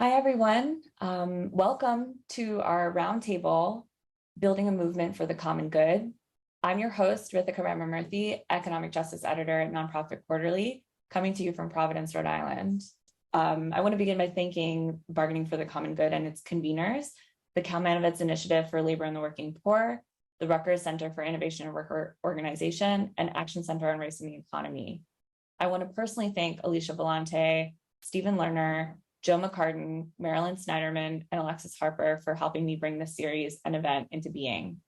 Hi, everyone. Welcome to our roundtable, Building a Movement for the Common Good. I'm your host, Rithika Ramamurthy, Economic Justice Editor at Nonprofit Quarterly, coming to you from Providence, Rhode Island. I want to begin by thanking Bargaining for the Common Good and its conveners, the Kalmanovitz Initiative for Labor and the Working Poor, the Rutgers Center for Innovation and Worker Organization, and Action Center on Race and the Economy. I want to personally thank Alicia Vellante, Stephen Lerner, Joe McCartan, Marilyn Snyderman, and Alexis Harper for helping me bring this series and event into being.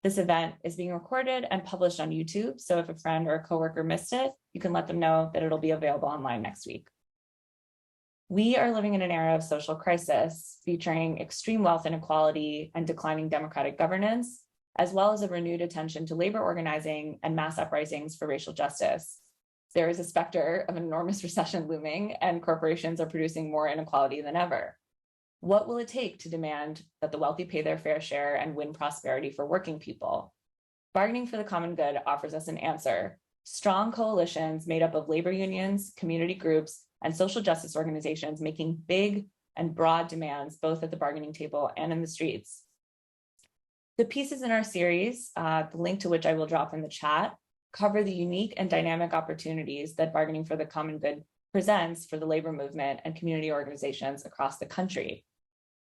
This event is being recorded and published on YouTube, so if a friend or a coworker missed it, you can let them know that it'll be available online next week. We are living in an era of social crisis, featuring extreme wealth inequality and declining democratic governance, as well as a renewed attention to labor organizing and mass uprisings for racial justice. There is a specter of an enormous recession looming, and corporations are producing more inequality than ever. What will it take to demand that the wealthy pay their fair share and win prosperity for working people? Bargaining for the Common Good offers us an answer. Strong coalitions made up of labor unions, community groups, and social justice organizations making big and broad demands both at the bargaining table and in the streets. The pieces in our series, the link to which I will drop in the chat, cover the unique and dynamic opportunities that Bargaining for the Common Good presents for the labor movement and community organizations across the country.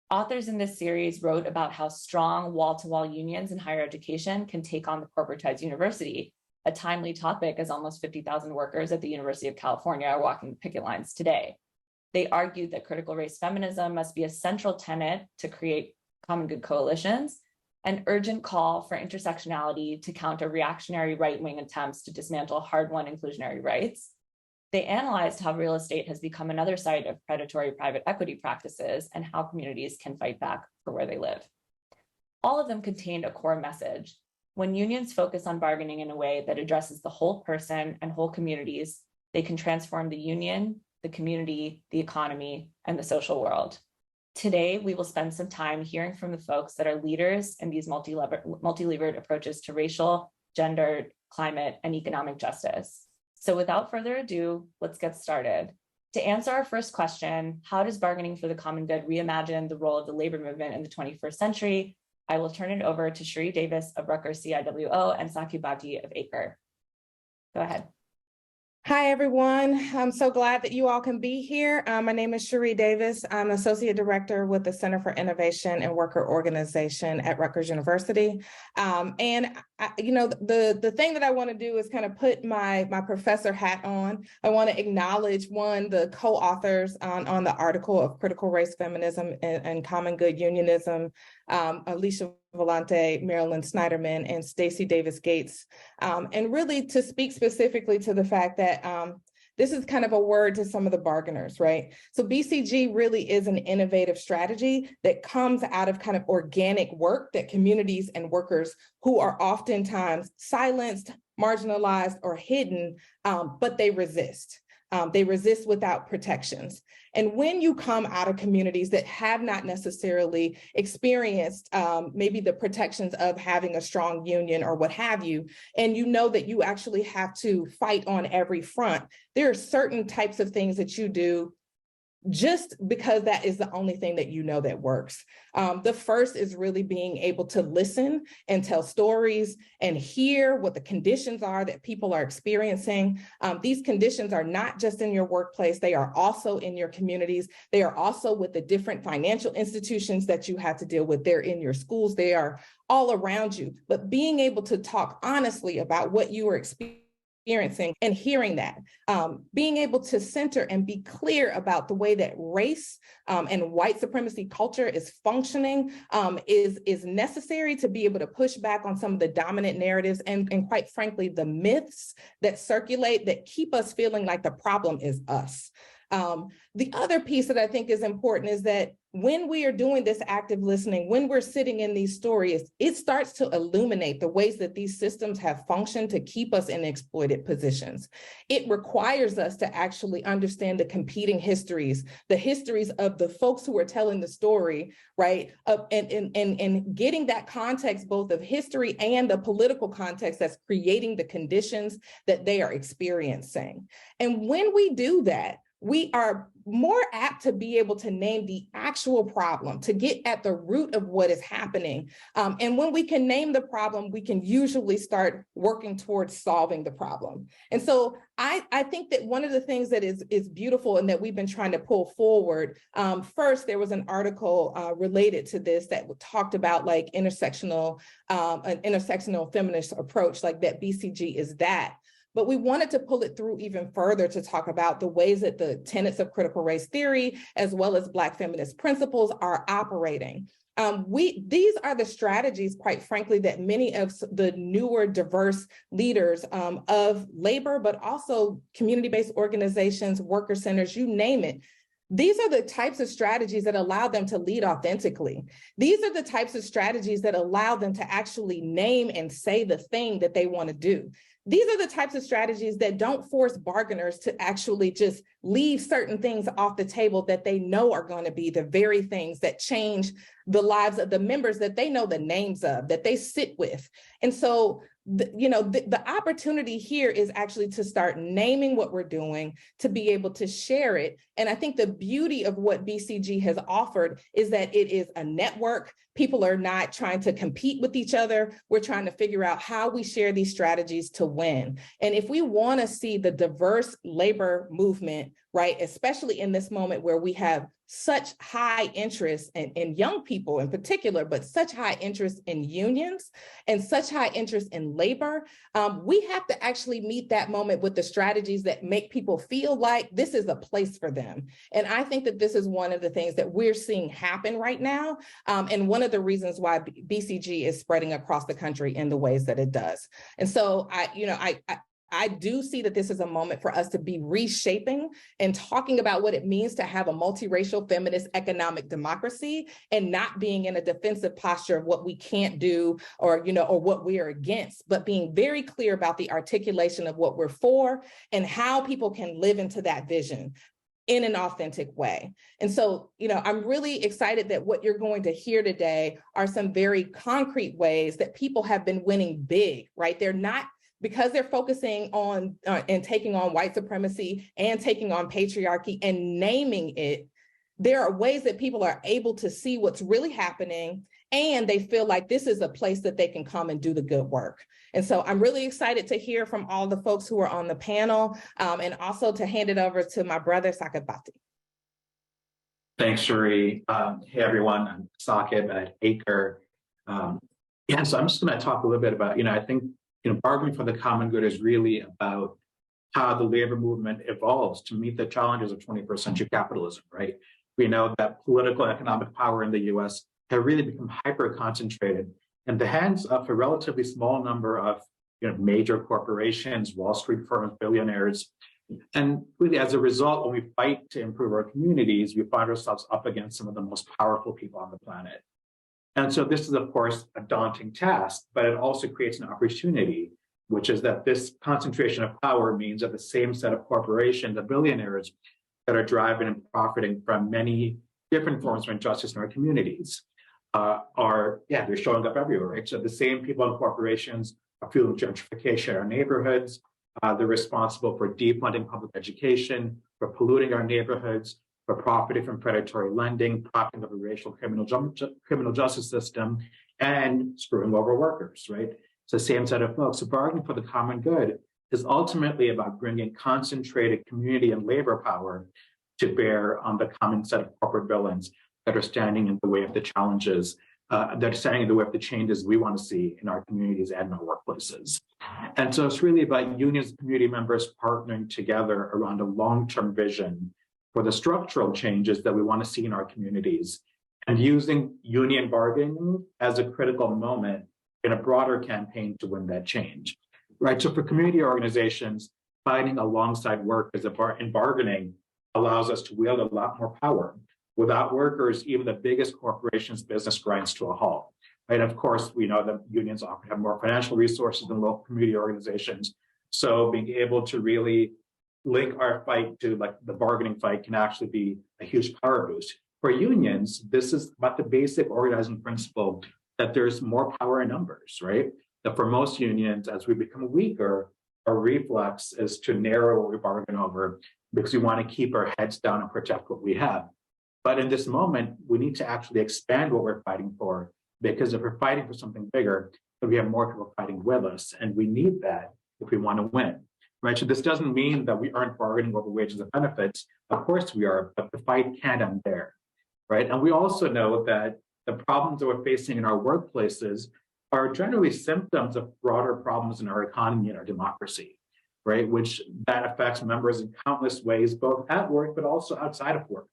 Authors in this series wrote about how strong wall-to-wall unions in higher education can take on the corporatized university, a timely topic as almost 50,000 workers at the University of California are walking the picket lines today. They argued that critical race feminism must be a central tenet to create common good coalitions, an urgent call for intersectionality to counter reactionary right-wing attempts to dismantle hard-won inclusionary rights. They analyzed how real estate has become another site of predatory private equity practices and how communities can fight back for where they live. All of them contained a core message. When unions focus on bargaining in a way that addresses the whole person and whole communities, they can transform the union, the community, the economy, and the social world. Today, we will spend some time hearing from the folks that are leaders in these multi-levered approaches to racial, gender, climate, and economic justice. So without further ado, let's get started. To answer our first question, how does Bargaining for the Common Good reimagine the role of the labor movement in the 21st century? I will turn it over to Cherie Davis of Rutgers CIWO and Sakhi Bhatti of ACRE. Go ahead. Hi, everyone. I'm so glad that you all can be here. My name is Cherie Davis. I'm Associate Director with the Center for Innovation and Worker Organization at Rutgers University. The thing that I want to do is kind of put my professor hat on. I want to acknowledge the co-authors on the article of Critical Race Feminism and Common Good Unionism, Alicia Vellante, Marilyn Snyderman, and Stacey Davis Gates, and really to speak specifically to the fact that this is kind of a word to some of the bargainers, right? So BCG really is an innovative strategy that comes out of kind of organic work that communities and workers who are oftentimes silenced, marginalized, or hidden, but they resist. They resist without protections. And when you come out of communities that have not necessarily experienced maybe the protections of having a strong union or what have you, and you know that you actually have to fight on every front, there are certain types of things that you do just because that is the only thing that you know that works. The first is really being able to listen and tell stories and hear what the conditions are that people are experiencing. These conditions are not just in your workplace, they are also in your communities. They are also with the different financial institutions that you have to deal with. They're in your schools, they are all around you. But being able to talk honestly about what you are experiencing and hearing that, being able to center and be clear about the way that race and white supremacy culture is functioning is necessary to be able to push back on some of the dominant narratives and quite frankly, the myths that circulate that keep us feeling like the problem is us. The other piece that I think is important is that when we are doing this active listening, when we're sitting in these stories, it starts to illuminate the ways that these systems have functioned to keep us in exploited positions. It requires us to actually understand the competing histories, the histories of the folks who are telling the story, right? And getting that context, both of history and the political context that's creating the conditions that they are experiencing. And when we do that, we are more apt to be able to name the actual problem, to get at the root of what is happening. And when we can name the problem, we can usually start working towards solving the problem. And so I think that one of the things that is beautiful and that we've been trying to pull forward, first, there was an article related to this that talked about like an intersectional feminist approach, like that BCG is that. But we wanted to pull it through even further to talk about the ways that the tenets of critical race theory, as well as Black feminist principles, are operating. These are the strategies, quite frankly, that many of the newer diverse leaders of labor, but also community-based organizations, worker centers, you name it. These are the types of strategies that allow them to lead authentically. These are the types of strategies that allow them to actually name and say the thing that they want to do. These are the types of strategies that don't force bargainers to actually just leave certain things off the table that they know are going to be the very things that change the lives of the members that they know the names of, that they sit with. And so, the opportunity here is actually to start naming what we're doing, to be able to share it. And I think the beauty of what BCG has offered is that it is a network. People are not trying to compete with each other. We're trying to figure out how we share these strategies to win. And if we want to see the diverse labor movement, right, especially in this moment where we have such high interest in young people in particular, but such high interest in unions and such high interest in labor, we have to actually meet that moment with the strategies that make people feel like this is a place for them. And I think that this is one of the things that we're seeing happen right now, and one of the reasons why BCG is spreading across the country in the ways that it does. And so I do see that this is a moment for us to be reshaping and talking about what it means to have a multiracial feminist economic democracy, and not being in a defensive posture of what we can't do or what we are against, but being very clear about the articulation of what we're for and how people can live into that vision in an authentic way. And so, I'm really excited that what you're going to hear today are some very concrete ways that people have been winning big, right? They're not, because they're focusing on and taking on white supremacy and taking on patriarchy and naming it, there are ways that people are able to see what's really happening, and they feel like this is a place that they can come and do the good work. And so I'm really excited to hear from all the folks who are on the panel, and also to hand it over to my brother, Sakabati. Thanks, Cherie. Hey, everyone. I'm Sakib at Acre. So I'm just going to talk a little bit about, I think, bargaining for the common good is really about how the labor movement evolves to meet the challenges of 21st century capitalism, right? We know that political and economic power in the US have really become hyper-concentrated in the hands of a relatively small number of major corporations, Wall Street firms, billionaires. And really, as a result, when we fight to improve our communities, we find ourselves up against some of the most powerful people on the planet. And so this is, of course, a daunting task, but it also creates an opportunity, which is that this concentration of power means that the same set of corporations, the billionaires that are driving and profiting from many different forms of injustice in our communities they're showing up everywhere, right? So the same people and corporations are fueling gentrification in our neighborhoods. They're responsible for defunding public education, for polluting our neighborhoods, for profiting from predatory lending, propping up a racial criminal justice system, and screwing over workers, right? It's the same set of folks. So bargaining for the common good is ultimately about bringing concentrated community and labor power to bear on the common set of corporate villains that are standing in the way of the challenges, that are standing in the way of the changes we want to see in our communities and in our workplaces. And so it's really about unions and community members partnering together around a long-term vision for the structural changes that we want to see in our communities, and using union bargaining as a critical moment in a broader campaign to win that change, right? So for community organizations, fighting alongside workers in bargaining allows us to wield a lot more power. Without workers, even the biggest corporations' business grinds to a halt, right? Of course, we know that unions often have more financial resources than local community organizations. So being able to really link our fight to the bargaining fight can actually be a huge power boost. For unions, this is about the basic organizing principle that there's more power in numbers, right? That for most unions, as we become weaker, our reflex is to narrow what we bargain over because we want to keep our heads down and protect what we have. But in this moment, we need to actually expand what we're fighting for, because if we're fighting for something bigger, then we have more people fighting with us, and we need that if we want to win, right? So this doesn't mean that we aren't bargaining over wages and benefits. Of course we are, but the fight can't end there, right? And we also know that the problems that we're facing in our workplaces are generally symptoms of broader problems in our economy and our democracy, right? Which that affects members in countless ways, both at work, but also outside of work.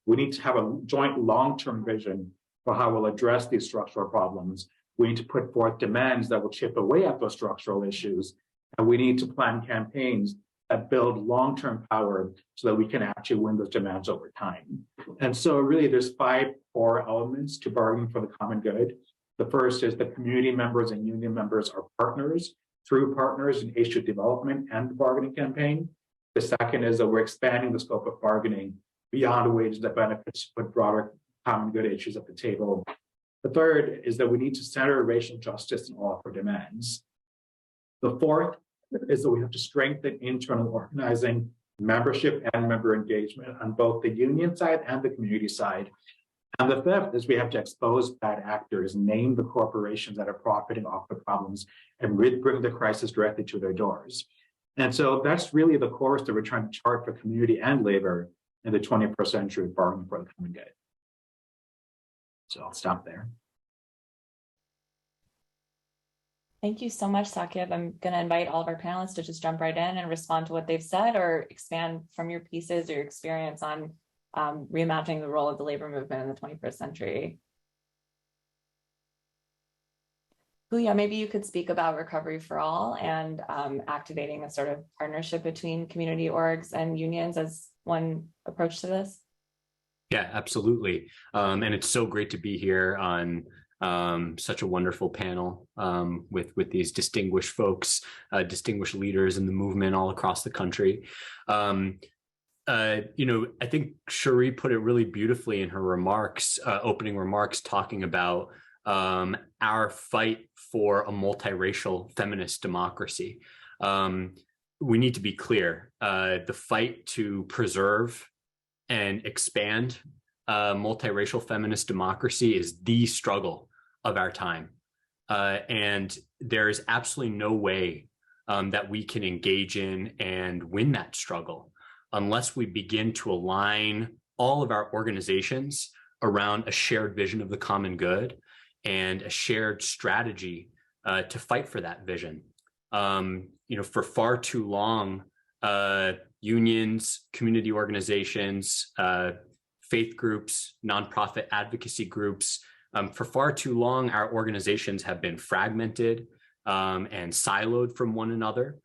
We need to have a joint long-term vision for how we'll address these structural problems. We need to put forth demands that will chip away at those structural issues. And we need to plan campaigns that build long-term power so that we can actually win those demands over time. And so really there's 5 core elements to bargaining for the common good. The first is that community members and union members are partners, through partners in issue development and the bargaining campaign. The second is that we're expanding the scope of bargaining beyond wages and benefits to put broader common good issues at the table. The third is that we need to center racial justice in all of our demands. The fourth is that we have to strengthen internal organizing, membership, and member engagement on both the union side and the community side. And the fifth is we have to expose bad actors, name the corporations that are profiting off the problems, and bring the crisis directly to their doors. And so that's really the course that we're trying to chart for community and labor in the 21st century, bargaining for the common good. So I'll stop there. Thank you so much, Saqib. I'm going to invite all of our panelists to just jump right in and respond to what they've said, or expand from your pieces or your experience on reimagining the role of the labor movement in the 21st century. Huya, maybe you could speak about Recovery for All and activating a sort of partnership between community orgs and unions as one approach to this. Yeah, absolutely. And it's so great to be here on such a wonderful panel with these distinguished folks, distinguished leaders in the movement all across the country. I think Cherie put it really beautifully in her remarks, opening remarks, talking about our fight for a multiracial feminist democracy. We need to be clear, the fight to preserve and expand multiracial feminist democracy is the struggle of our time. And there is absolutely no way that we can engage in and win that struggle unless we begin to align all of our organizations around a shared vision of the common good and a shared strategy to fight for that vision. For far too long, unions, community organizations, faith groups, nonprofit advocacy groups, for far too long, our organizations have been fragmented and siloed from one another.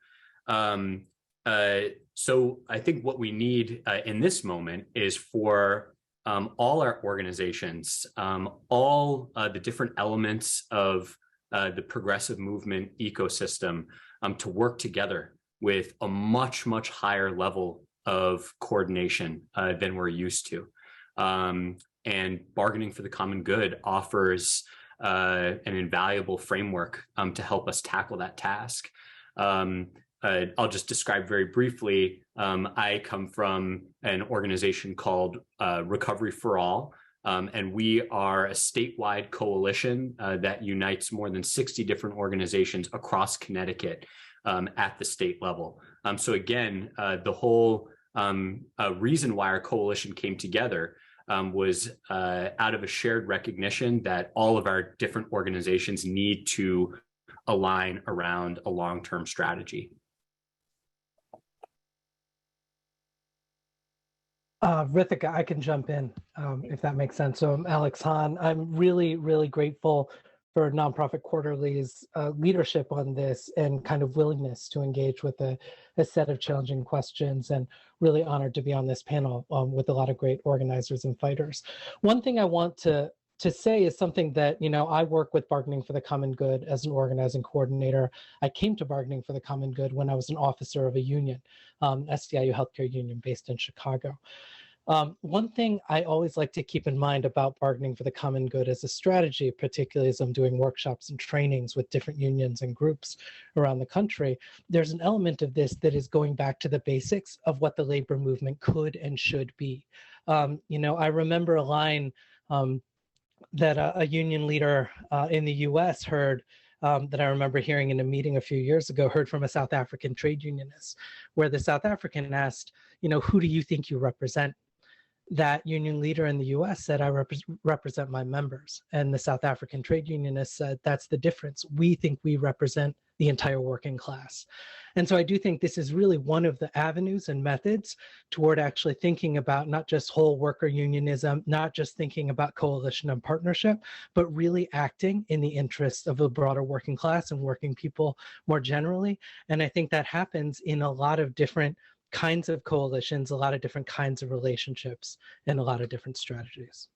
So I think what we need in this moment is for all our organizations, all the different elements of the progressive movement ecosystem to work together with a much, much higher level of coordination than we're used to. And bargaining for the common good offers an invaluable framework to help us tackle that task. I'll just describe very briefly. I come from an organization called Recovery for All, and we are a statewide coalition that unites more than 60 different organizations across Connecticut at the state level. So again, the whole reason why our coalition came together was out of a shared recognition that all of our different organizations need to align around a long-term strategy. Rithika, I can jump in if that makes sense. So I'm Alex Hahn. I'm really, really grateful for Nonprofit Quarterly's leadership on this and kind of willingness to engage with a set of challenging questions, and really honored to be on this panel with a lot of great organizers and fighters. One thing I want to say is something that, I work with Bargaining for the Common Good as an organizing coordinator. I came to Bargaining for the Common Good when I was an officer of a union, SEIU Healthcare Union based in Chicago. One thing I always like to keep in mind about bargaining for the common good as a strategy, particularly as I'm doing workshops and trainings with different unions and groups around the country, there's an element of this that is going back to the basics of what the labor movement could and should be. I remember a line that a union leader in the US heard, that I remember hearing in a meeting a few years ago, heard from a South African trade unionist, where the South African asked, who do you think you represent? That union leader in the US said, I represent my members. And the South African trade unionist said, that's the difference. We think we represent the entire working class. And so I do think this is really one of the avenues and methods toward actually thinking about not just whole worker unionism, not just thinking about coalition and partnership, but really acting in the interests of the broader working class and working people more generally. And I think that happens in a lot of different kinds of coalitions, a lot of different kinds of relationships, and a lot of different strategies.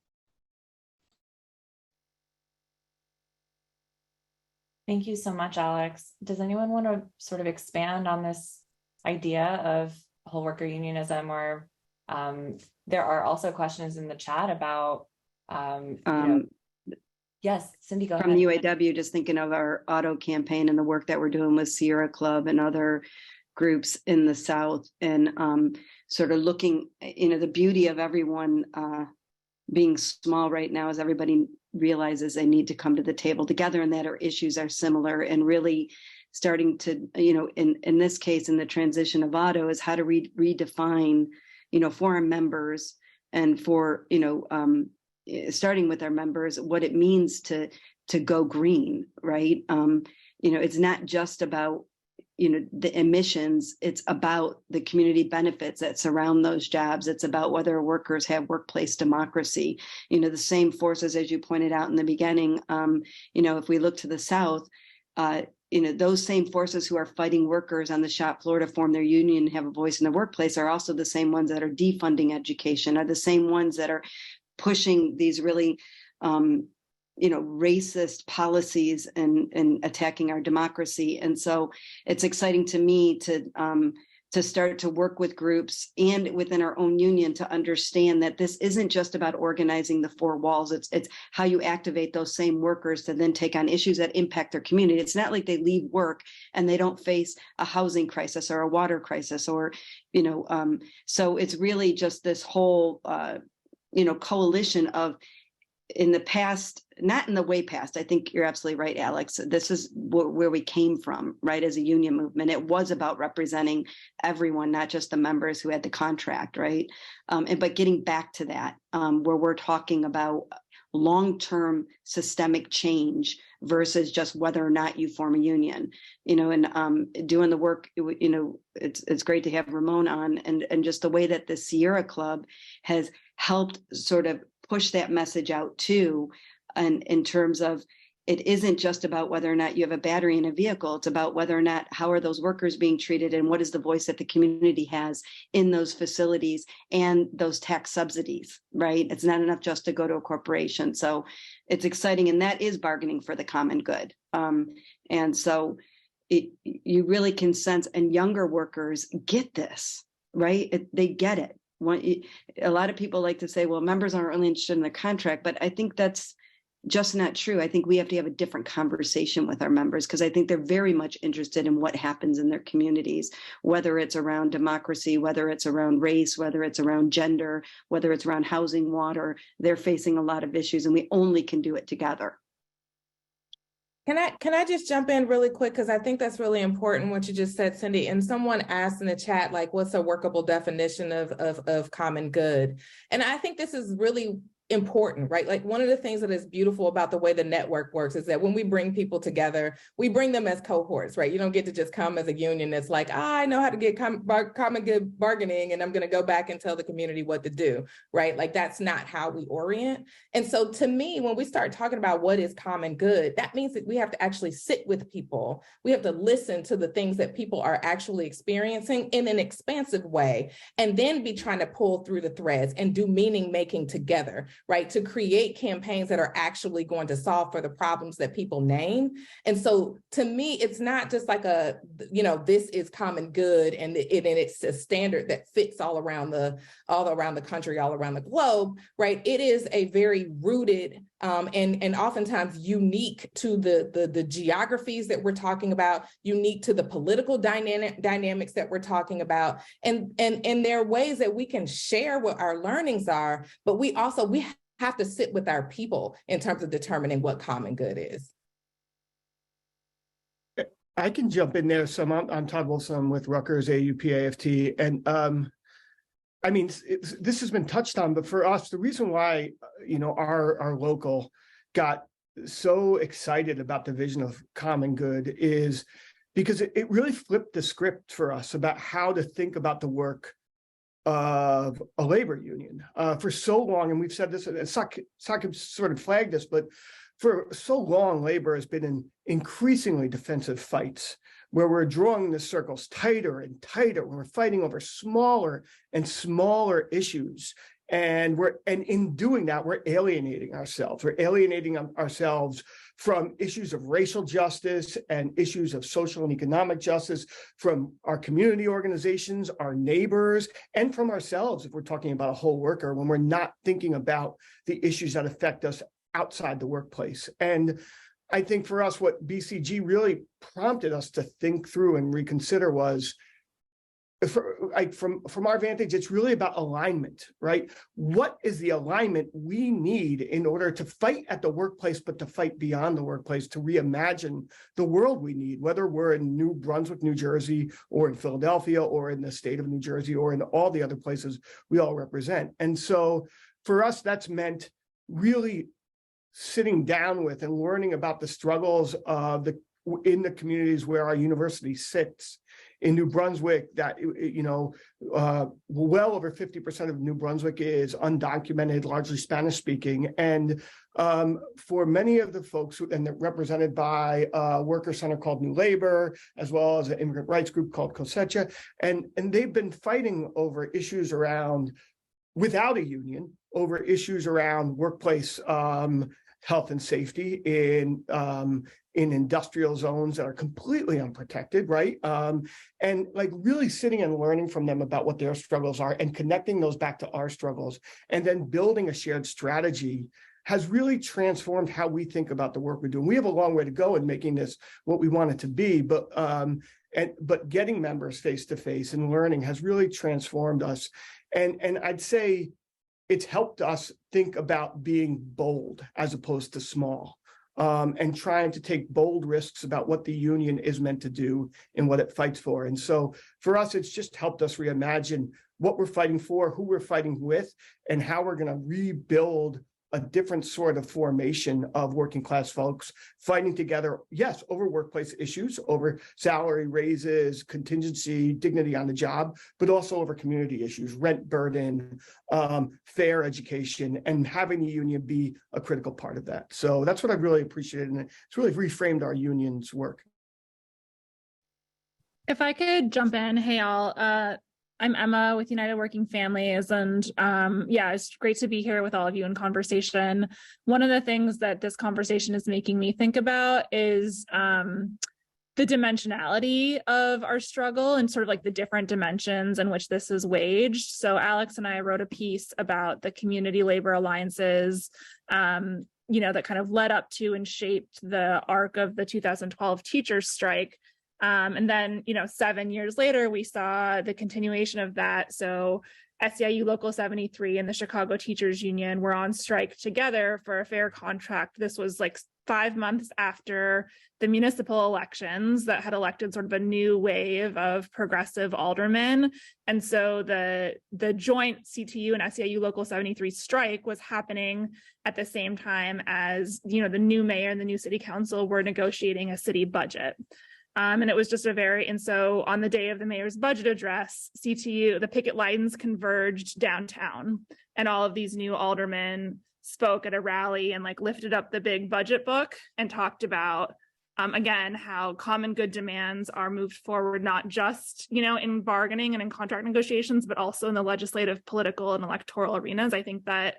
Thank you so much, Alex. Does anyone want to sort of expand on this idea of whole worker unionism? Or there are also questions in the chat about, yes, Cindy, go from ahead. the UAW, just thinking of our auto campaign and the work that we're doing with Sierra Club and other groups in the South, and sort of looking, the beauty of everyone being small right now is everybody realizes they need to come to the table together, and that our issues are similar, and really starting to, in this case, in the transition of auto, is how to redefine, for our members and for, starting with our members, what it means to go green, right? It's not just about the emissions, it's about the community benefits that surround those jobs. It's about whether workers have workplace democracy. The same forces, as you pointed out in the beginning, if we look to the South, those same forces who are fighting workers on the shop floor to form their union and have a voice in the workplace are also the same ones that are defunding education, are the same ones that are pushing these really racist policies and attacking our democracy. And so it's exciting to me to start to work with groups and within our own union to understand that this isn't just about organizing the four walls. It's how you activate those same workers to then take on issues that impact their community. It's not like they leave work and they don't face a housing crisis or a water crisis, or, so it's really just this whole, coalition of, in the past, not in the way past, I think you're absolutely right, Alex. This is where we came from, right? As a union movement, it was about representing everyone, not just the members who had the contract, right? But getting back to that, where we're talking about long-term systemic change versus just whether or not you form a union, and doing the work, it's great to have Ramon on, and just the way that the Sierra Club has helped sort of push that message out too, and in terms of, it isn't just about whether or not you have a battery in a vehicle, it's about whether or not, how are those workers being treated, and what is the voice that the community has in those facilities and those tax subsidies, right? It's not enough just to go to a corporation. So it's exciting, and that is bargaining for the common good. And so you really can sense, and younger workers get this, right? They get it. A lot of people like to say, well, members aren't really interested in the contract, but I think that's just not true. I think we have to have a different conversation with our members, because I think they're very much interested in what happens in their communities, whether it's around democracy, whether it's around race, whether it's around gender, whether it's around housing, water. They're facing a lot of issues, and we only can do it together. Can I just jump in really quick? Because I think that's really important what you just said, Cindy. And someone asked in the chat, like, what's a workable definition of common good? And I think this is really important, right? Like, one of the things that is beautiful about the way the network works is that when we bring people together, we bring them as cohorts, right? You don't get to just come as a union that's like, I know how to get common good bargaining, and I'm going to go back and tell the community what to do, right? Like, that's not how we orient. And so to me, when we start talking about what is common good, that means that we have to actually sit with people. We have to listen to the things that people are actually experiencing in an expansive way, and then be trying to pull through the threads and do meaning making together, right? To create campaigns that are actually going to solve for the problems that people name. And so to me, it's not just like this is common good and it's a standard that fits all around the country, all around the globe, right? It is a very rooted and oftentimes unique to the geographies that we're talking about, unique to the political dynamics that we're talking about. And there are ways that we can share what our learnings are, but we have to sit with our people in terms of determining what common good is. I can jump in there some. I'm Todd Wilson with Rutgers AUP-AFT, and I mean, this has been touched on, but for us, the reason why, our local got so excited about the vision of common good is because it really flipped the script for us about how to think about the work of a labor union. For so long, and we've said this, and Sakib sort of flagged this, but for so long, labor has been in increasingly defensive fights where we're drawing the circles tighter and tighter, when we're fighting over smaller and smaller issues. And in doing that, we're alienating ourselves. We're alienating ourselves from issues of racial justice and issues of social and economic justice, from our community organizations, our neighbors, and from ourselves, if we're talking about a whole worker, when we're not thinking about the issues that affect us outside the workplace. And I think for us, what BCG really prompted us to think through and reconsider was, from our vantage, it's really about alignment, right? What is the alignment we need in order to fight at the workplace, but to fight beyond the workplace, to reimagine the world we need, whether we're in New Brunswick, New Jersey, or in Philadelphia, or in the state of New Jersey, or in all the other places we all represent. And so for us, that's meant really sitting down with and learning about the struggles of in the communities where our university sits. In New Brunswick, that, well over 50% of New Brunswick is undocumented, largely Spanish speaking. And for many of the folks, and they're represented by a worker center called New Labor, as well as an immigrant rights group called Cosecha, and they've been fighting over issues around, without a union, over issues around workplace health and safety in industrial zones that are completely unprotected, right? And like really sitting and learning from them about what their struggles are and connecting those back to our struggles, and then building a shared strategy has really transformed how we think about the work we're doing. We have a long way to go in making this what we want it to be, but getting members face to face and learning has really transformed us. And I'd say it's helped us think about being bold as opposed to small, and trying to take bold risks about what the union is meant to do and what it fights for. And so for us, it's just helped us reimagine what we're fighting for, who we're fighting with, and how we're going to rebuild a different sort of formation of working class folks fighting together, yes, over workplace issues, over salary raises, contingency, dignity on the job, but also over community issues, rent burden, fair education, and having the union be a critical part of that. So that's what I really appreciated, and it's really reframed our union's work. If I could jump in, hey all, I'm Emma with United Working Families, and it's great to be here with all of you in conversation. One of the things that this conversation is making me think about is the dimensionality of our struggle and sort of like the different dimensions in which this is waged. So Alex and I wrote a piece about the community labor alliances, that kind of led up to and shaped the arc of the 2012 teachers strike. And then, 7 years later, we saw the continuation of that. So SEIU Local 73 and the Chicago Teachers Union were on strike together for a fair contract. This was like 5 months after the municipal elections that had elected sort of a new wave of progressive aldermen. And so the joint CTU and SEIU Local 73 strike was happening at the same time as, the new mayor and the new city council were negotiating a city budget. And it was just and so on the day of the mayor's budget address, CTU, the picket lines converged downtown, and all of these new aldermen spoke at a rally and lifted up the big budget book and talked about, again, how common good demands are moved forward, not just, in bargaining and in contract negotiations, but also in the legislative, political, and electoral arenas. I think that,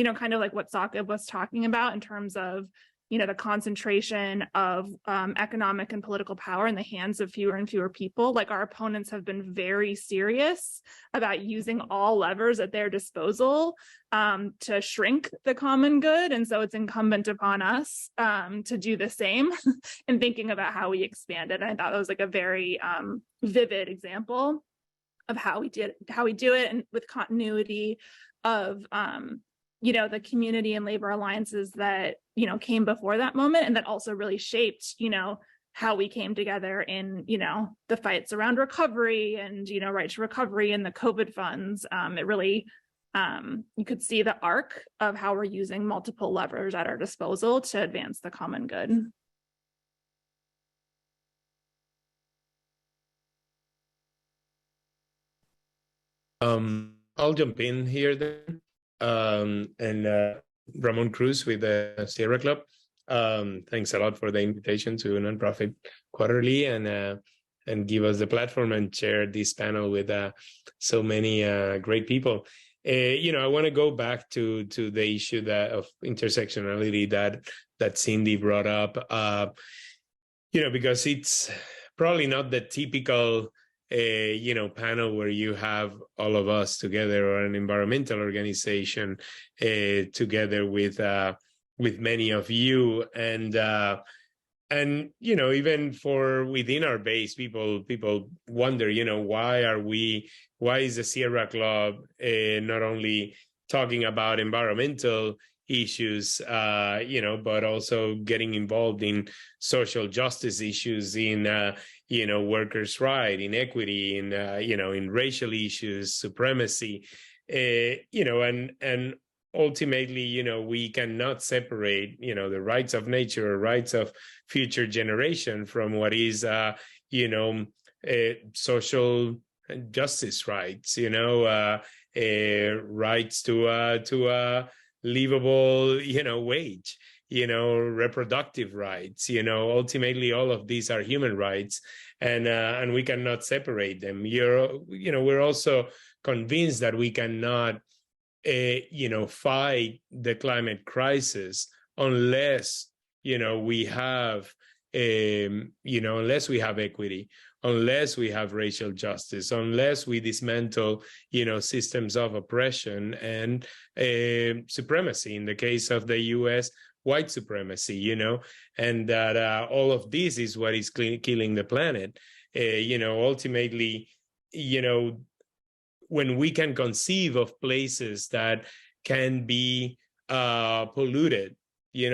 kind of like what Saqib was talking about in terms of, the concentration of economic and political power in the hands of fewer and fewer people. Like, our opponents have been very serious about using all levers at their disposal to shrink the common good. And so it's incumbent upon us to do the same in thinking about how we expand it. And I thought that was like a very vivid example of how we do it, and with continuity of the community and labor alliances that, came before that moment, and that also really shaped, how we came together in, the fights around recovery and, right to recovery and the COVID funds. It really, you could see the arc of how we're using multiple levers at our disposal to advance the common good. I'll jump in here then. Ramon Cruz with the Sierra Club. Thanks a lot for the invitation to Nonprofit Quarterly and give us the platform and share this panel with so many great people. I want to go back to the issue of intersectionality that Cindy brought up. Because it's probably not the typical panel where you have all of us together, or an environmental organization together with many of you, and even for within our base, people wonder, why is the Sierra Club not only talking about environmental issues, but also getting involved in social justice issues, in workers' rights, in equity, in racial issues, supremacy, and ultimately, we cannot separate, the rights of nature or rights of future generation from what is, social justice rights, rights to a livable, wage, reproductive rights, ultimately all of these are human rights, and we cannot separate them. We're also convinced that we cannot, fight the climate crisis unless, we have, unless we have equity, unless we have racial justice, unless we dismantle, systems of oppression and supremacy. In the case of the U.S., white supremacy, and that all of this is what is killing the planet. Ultimately, when we can conceive of places that can be polluted,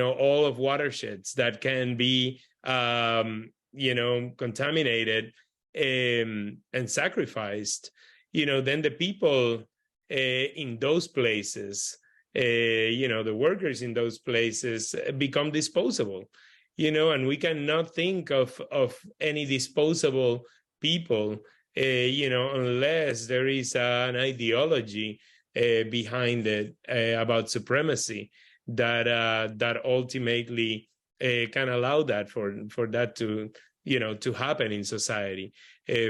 all of watersheds that can be, contaminated and sacrificed, then the people in those places, the workers in those places become disposable, and we cannot think of any disposable people, unless there is an ideology behind it about supremacy that ultimately can allow that for that to happen in society,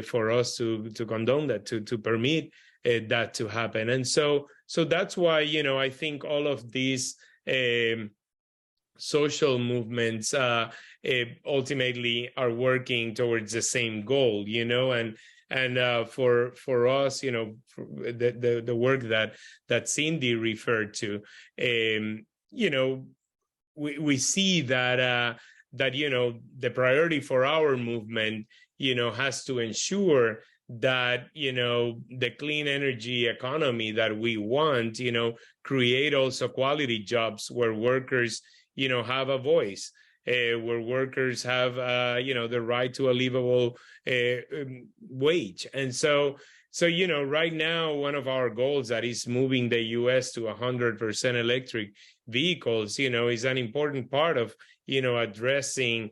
for us to condone that, to permit that to happen. And so that's why, I think all of these social movements ultimately are working towards the same goal, and for us, the work that Cindy referred to, we see that the priority for our movement, has to ensure that, the clean energy economy that we want, create also quality jobs where workers, have a voice, where workers have, the right to a livable wage. And so, right now, one of our goals that is moving the U.S. to 100% electric vehicles, is an important part of, addressing,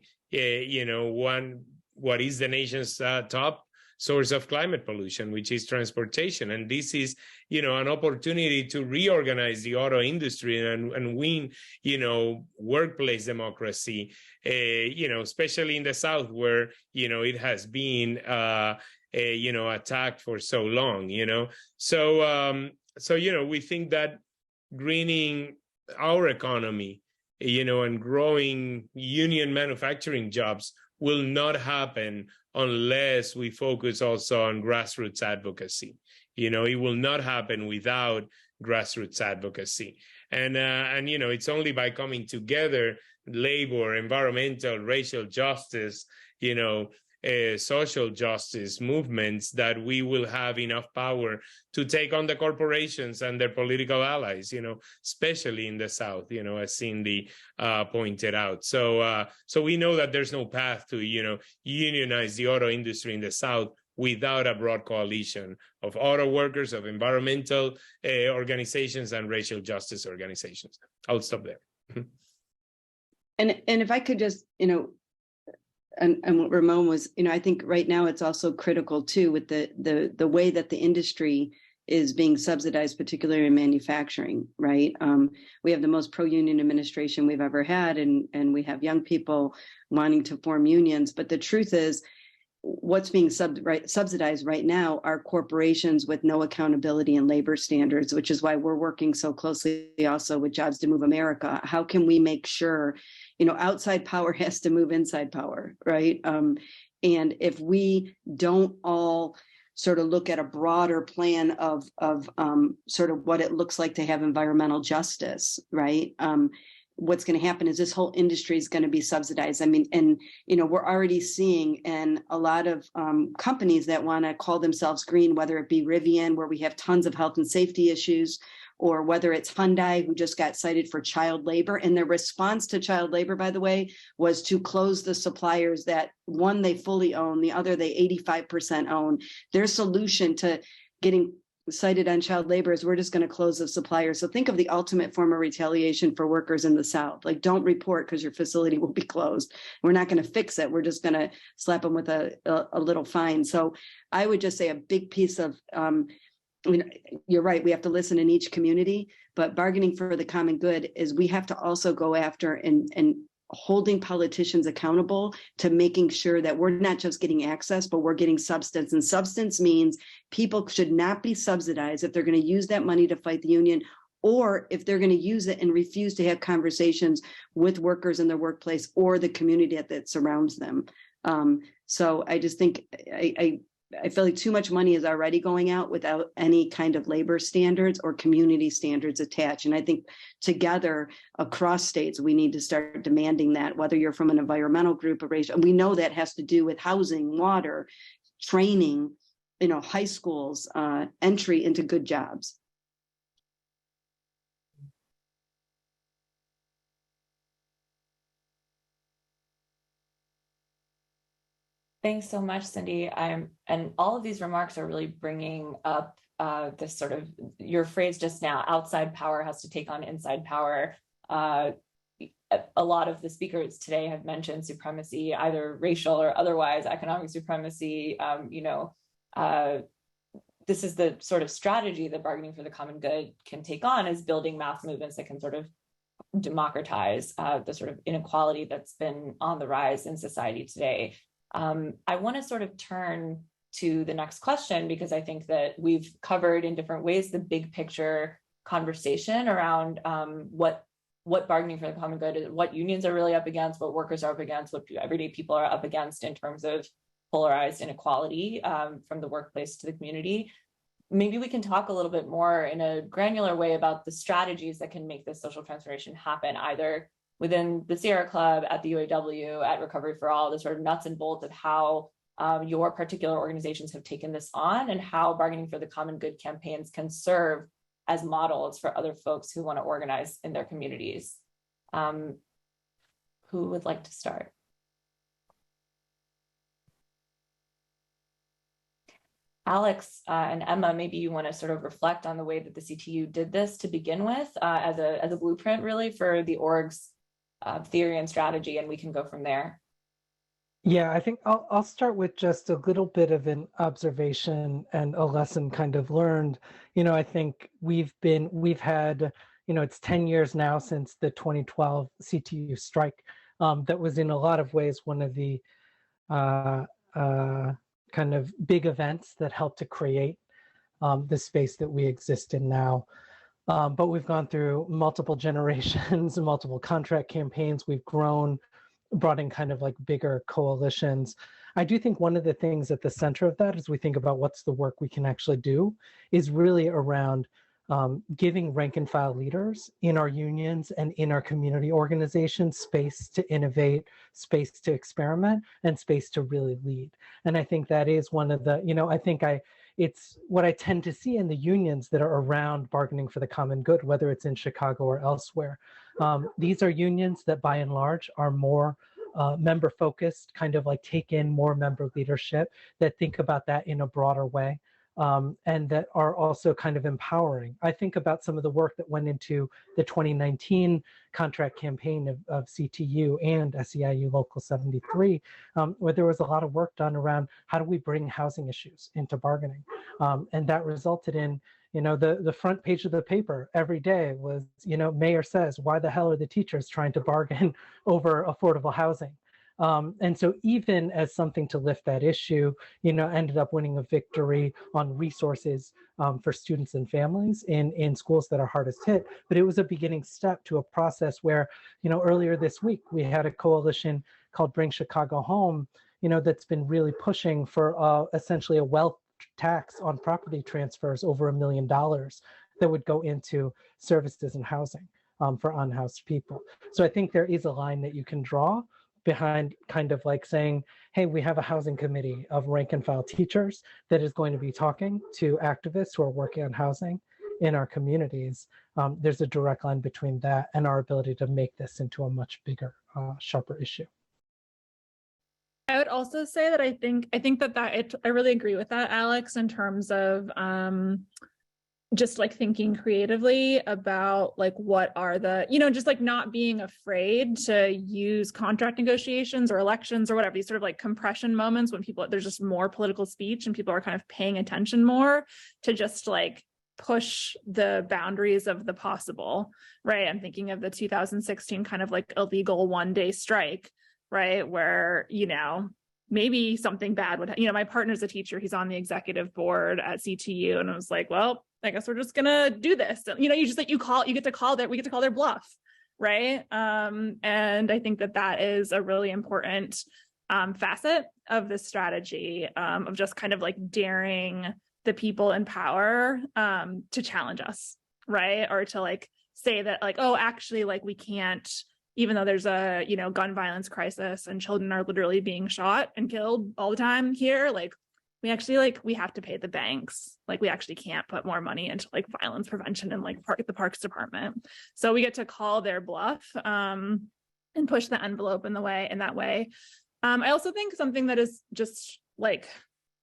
what is the nation's top source of climate pollution, which is transportation. And this is, an opportunity to reorganize the auto industry and win, workplace democracy, especially in the South where, it has been, attacked for so long, So, we think that greening our economy, and growing union manufacturing jobs will not happen unless we focus also on grassroots advocacy. It will not happen without grassroots advocacy. And it's only by coming together, labor, environmental, racial justice, social justice movements, that we will have enough power to take on the corporations and their political allies, especially in the South, as Cindy pointed out. So we know that there's no path to, unionize the auto industry in the South without a broad coalition of auto workers, of environmental organizations, and racial justice organizations. I'll stop there. And if I could just, and what Ramon was, I think right now it's also critical too with the way that the industry is being subsidized, particularly in manufacturing, right? We have the most pro-union administration we've ever had, and we have young people wanting to form unions. But the truth is, what's being subsidized right now are corporations with no accountability in labor standards, which is why we're working so closely also with Jobs to Move America. How can we make sure, outside power has to move inside power, right? And if we don't all sort of look at a broader plan of sort of what it looks like to have environmental justice, right? What's going to happen is this whole industry is going to be subsidized. I mean, and, we're already seeing in a lot of companies that want to call themselves green, whether it be Rivian, where we have tons of health and safety issues, or whether it's Hyundai, who just got cited for child labor. And their response to child labor, by the way, was to close the suppliers that one they fully own, the other they 85% own. Their solution to getting cited on child labor is we're just going to close the suppliers. So think of the ultimate form of retaliation for workers in the South. Like, don't report because your facility will be closed. We're not going to fix it. We're just going to slap them with a little fine. So I would just say a big piece of, you're right, we have to listen in each community, but bargaining for the common good is we have to also go after and holding politicians accountable to making sure that we're not just getting access, but we're getting substance. And substance means people should not be subsidized if they're going to use that money to fight the union, or if they're going to use it and refuse to have conversations with workers in their workplace or the community that surrounds them. So I just think I feel like too much money is already going out without any kind of labor standards or community standards attached. And I think together across states, we need to start demanding that, whether you're from an environmental group or racial, and we know that has to do with housing, water, training, high schools, entry into good jobs. Thanks so much, Cindy. And all of these remarks are really bringing up this sort of, your phrase just now, outside power has to take on inside power. A lot of the speakers today have mentioned supremacy, either racial or otherwise, economic supremacy. This is the sort of strategy that bargaining for the common good can take on, is building mass movements that can sort of democratize the sort of inequality that's been on the rise in society today. I want to sort of turn to the next question, because I think that we've covered in different ways the big picture conversation around what bargaining for the common good is, what unions are really up against, what workers are up against, what everyday people are up against in terms of polarized inequality from the workplace to the community. Maybe we can talk a little bit more in a granular way about the strategies that can make this social transformation happen, either within the Sierra Club, at the UAW, at Recovery for All, the sort of nuts and bolts of how your particular organizations have taken this on, and how bargaining for the common good campaigns can serve as models for other folks who want to organize in their communities. Who would like to start? Alex and Emma, maybe you want to sort of reflect on the way that the CTU did this to begin with as a blueprint really for the org's theory and strategy, and we can go from there. Yeah, I think I'll start with just a little bit of an observation and a lesson kind of learned. I think we've had, it's 10 years now since the 2012 CTU strike. That was in a lot of ways one of the kind of big events that helped to create the space that we exist in now. But we've gone through multiple generations and multiple contract campaigns. We've grown, brought in kind of like bigger coalitions. I do think one of the things at the center of that, as we think about what's the work we can actually do, is really around giving rank and file leaders in our unions and in our community organizations space to innovate, space to experiment, and space to really lead. And I think that is one of the, it's what I tend to see in the unions that are around bargaining for the common good, whether it's in Chicago or elsewhere. These are unions that by and large are more member focused, kind of like take in more member leadership, that think about that in a broader way. And that are also kind of empowering. I think about some of the work that went into the 2019 contract campaign of CTU and SEIU Local 73, where there was a lot of work done around how do we bring housing issues into bargaining. And that resulted in, the front page of the paper every day was, mayor says, why the hell are the teachers trying to bargain over affordable housing? And so even as something to lift that issue, ended up winning a victory on resources for students and families in schools that are hardest hit. But it was a beginning step to a process where, earlier this week, we had a coalition called Bring Chicago Home, that's been really pushing for essentially a wealth tax on property transfers over $1 million that would go into services and housing for unhoused people. So I think there is a line that you can draw behind kind of like saying, hey, we have a housing committee of rank and file teachers that is going to be talking to activists who are working on housing in our communities. There's a direct line between that and our ability to make this into a much bigger, sharper issue. I would also say that I think I really agree with that, Alex, in terms of just like thinking creatively about like what are the, just like not being afraid to use contract negotiations or elections or whatever, these sort of like compression moments when there's just more political speech and people are kind of paying attention more to just like push the boundaries of the possible, right? I'm thinking of the 2016 kind of like illegal one-day strike, right? Where, maybe something bad would, my partner's a teacher, he's on the executive board at CTU. And I was like, well, I guess we're just gonna do this. You just like, we get to call their bluff, right? And I think that is a really important facet of this strategy of just kind of like daring the people in power to challenge us, right? Or to like say that like, oh, actually, like we can't, even though there's a, gun violence crisis and children are literally being shot and killed all the time here, like we actually we have to pay the banks. Like we actually can't put more money into like violence prevention and like the parks department. So we get to call their bluff and push the envelope in that way. I also think something that is just like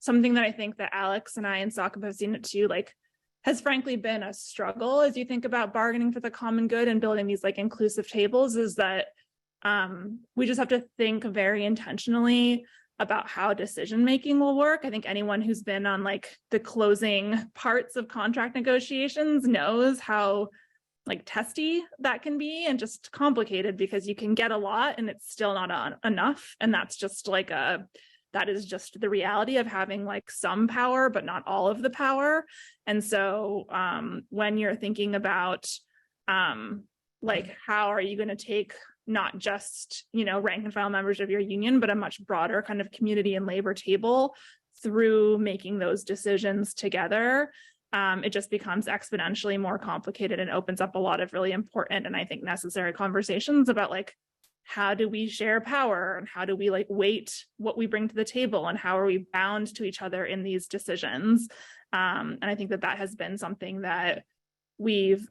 something that I think that Alex and I and Sakib have seen it too, like has frankly been a struggle as you think about bargaining for the common good and building these like inclusive tables, is that we just have to think very intentionally about how decision making will work. I think anyone who's been on like the closing parts of contract negotiations knows how like testy that can be and just complicated, because you can get a lot and it's still not enough. And that's just like that is just the reality of having like some power, but not all of the power. And so when you're thinking about like, how are you going to take not just, rank and file members of your union, but a much broader kind of community and labor table through making those decisions together, it just becomes exponentially more complicated and opens up a lot of really important and I think necessary conversations about like, how do we share power and how do we like weight what we bring to the table and how are we bound to each other in these decisions? And I think that has been something that we've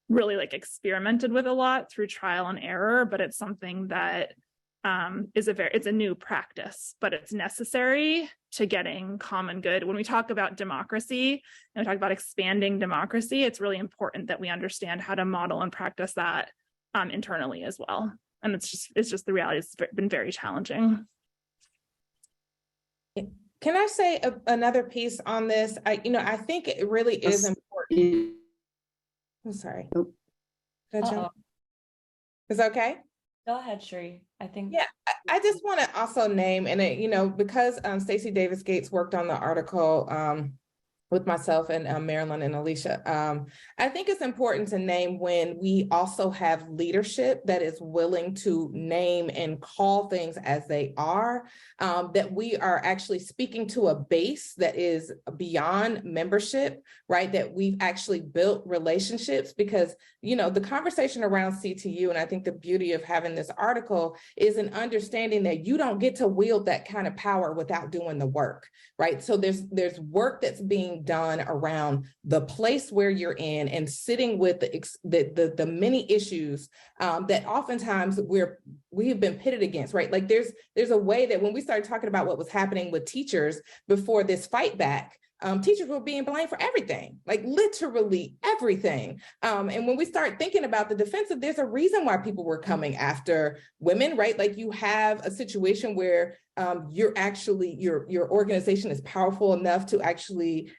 really like experimented with a lot through trial and error, but it's something that it's a new practice, but it's necessary to getting common good. When we talk about democracy and we talk about expanding democracy, it's really important that we understand how to model and practice that internally as well. And it's just the reality. It's been very challenging. Can I say another piece on this? I think it really is important. I'm sorry. Is that okay? Go ahead, Shri. I think. Yeah, I just want to also name, and because Stacey Davis Gates worked on the article with myself and Marilyn and Alicia. I think it's important to name when we also have leadership that is willing to name and call things as they are, that we are actually speaking to a base that is beyond membership, right? That we've actually built relationships, because, you know, the conversation around CTU, and I think the beauty of having this article is an understanding that you don't get to wield that kind of power without doing the work, right? So there's work that's being done around the place where you're in and sitting with the many issues that oftentimes we have been pitted against, right? Like there's a way that when we started talking about what was happening with teachers before this fight back, teachers were being blamed for everything, like literally everything. And when we start thinking about the defensive, there's a reason why people were coming after women, right? Like you have a situation where you're actually, your organization is powerful enough to actually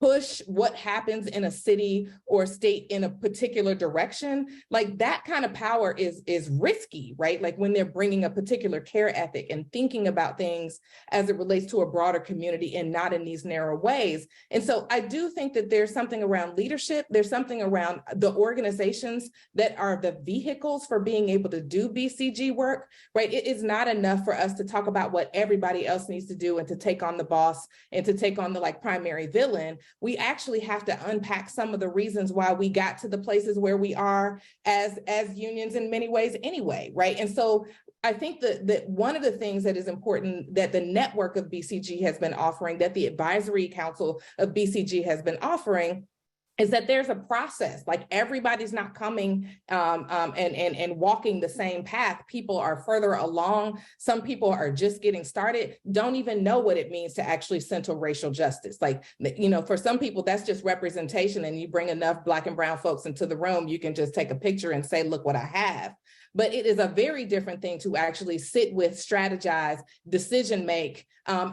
push what happens in a city or state in a particular direction. Like that kind of power is risky, right? Like when they're bringing a particular care ethic and thinking about things as it relates to a broader community and not in these narrow ways. And so I do think that there's something around leadership. There's something around the organizations that are the vehicles for being able to do BCG work, right? It is not enough for us to talk about what everybody else needs to do and to take on the boss and to take on the like primary villain. We actually have to unpack some of the reasons why we got to the places where we are as unions in many ways anyway, right? And so I think that one of the things that is important that the network of BCG has been offering, that the advisory council of BCG has been offering, is that there's a process. Like everybody's not coming and walking the same path. People are further along. Some people are just getting started, don't even know what it means to actually center racial justice. Like, you know, for some people, that's just representation, and you bring enough Black and brown folks into the room, you can just take a picture and say, look what I have. But it is a very different thing to actually sit with, strategize, decision make,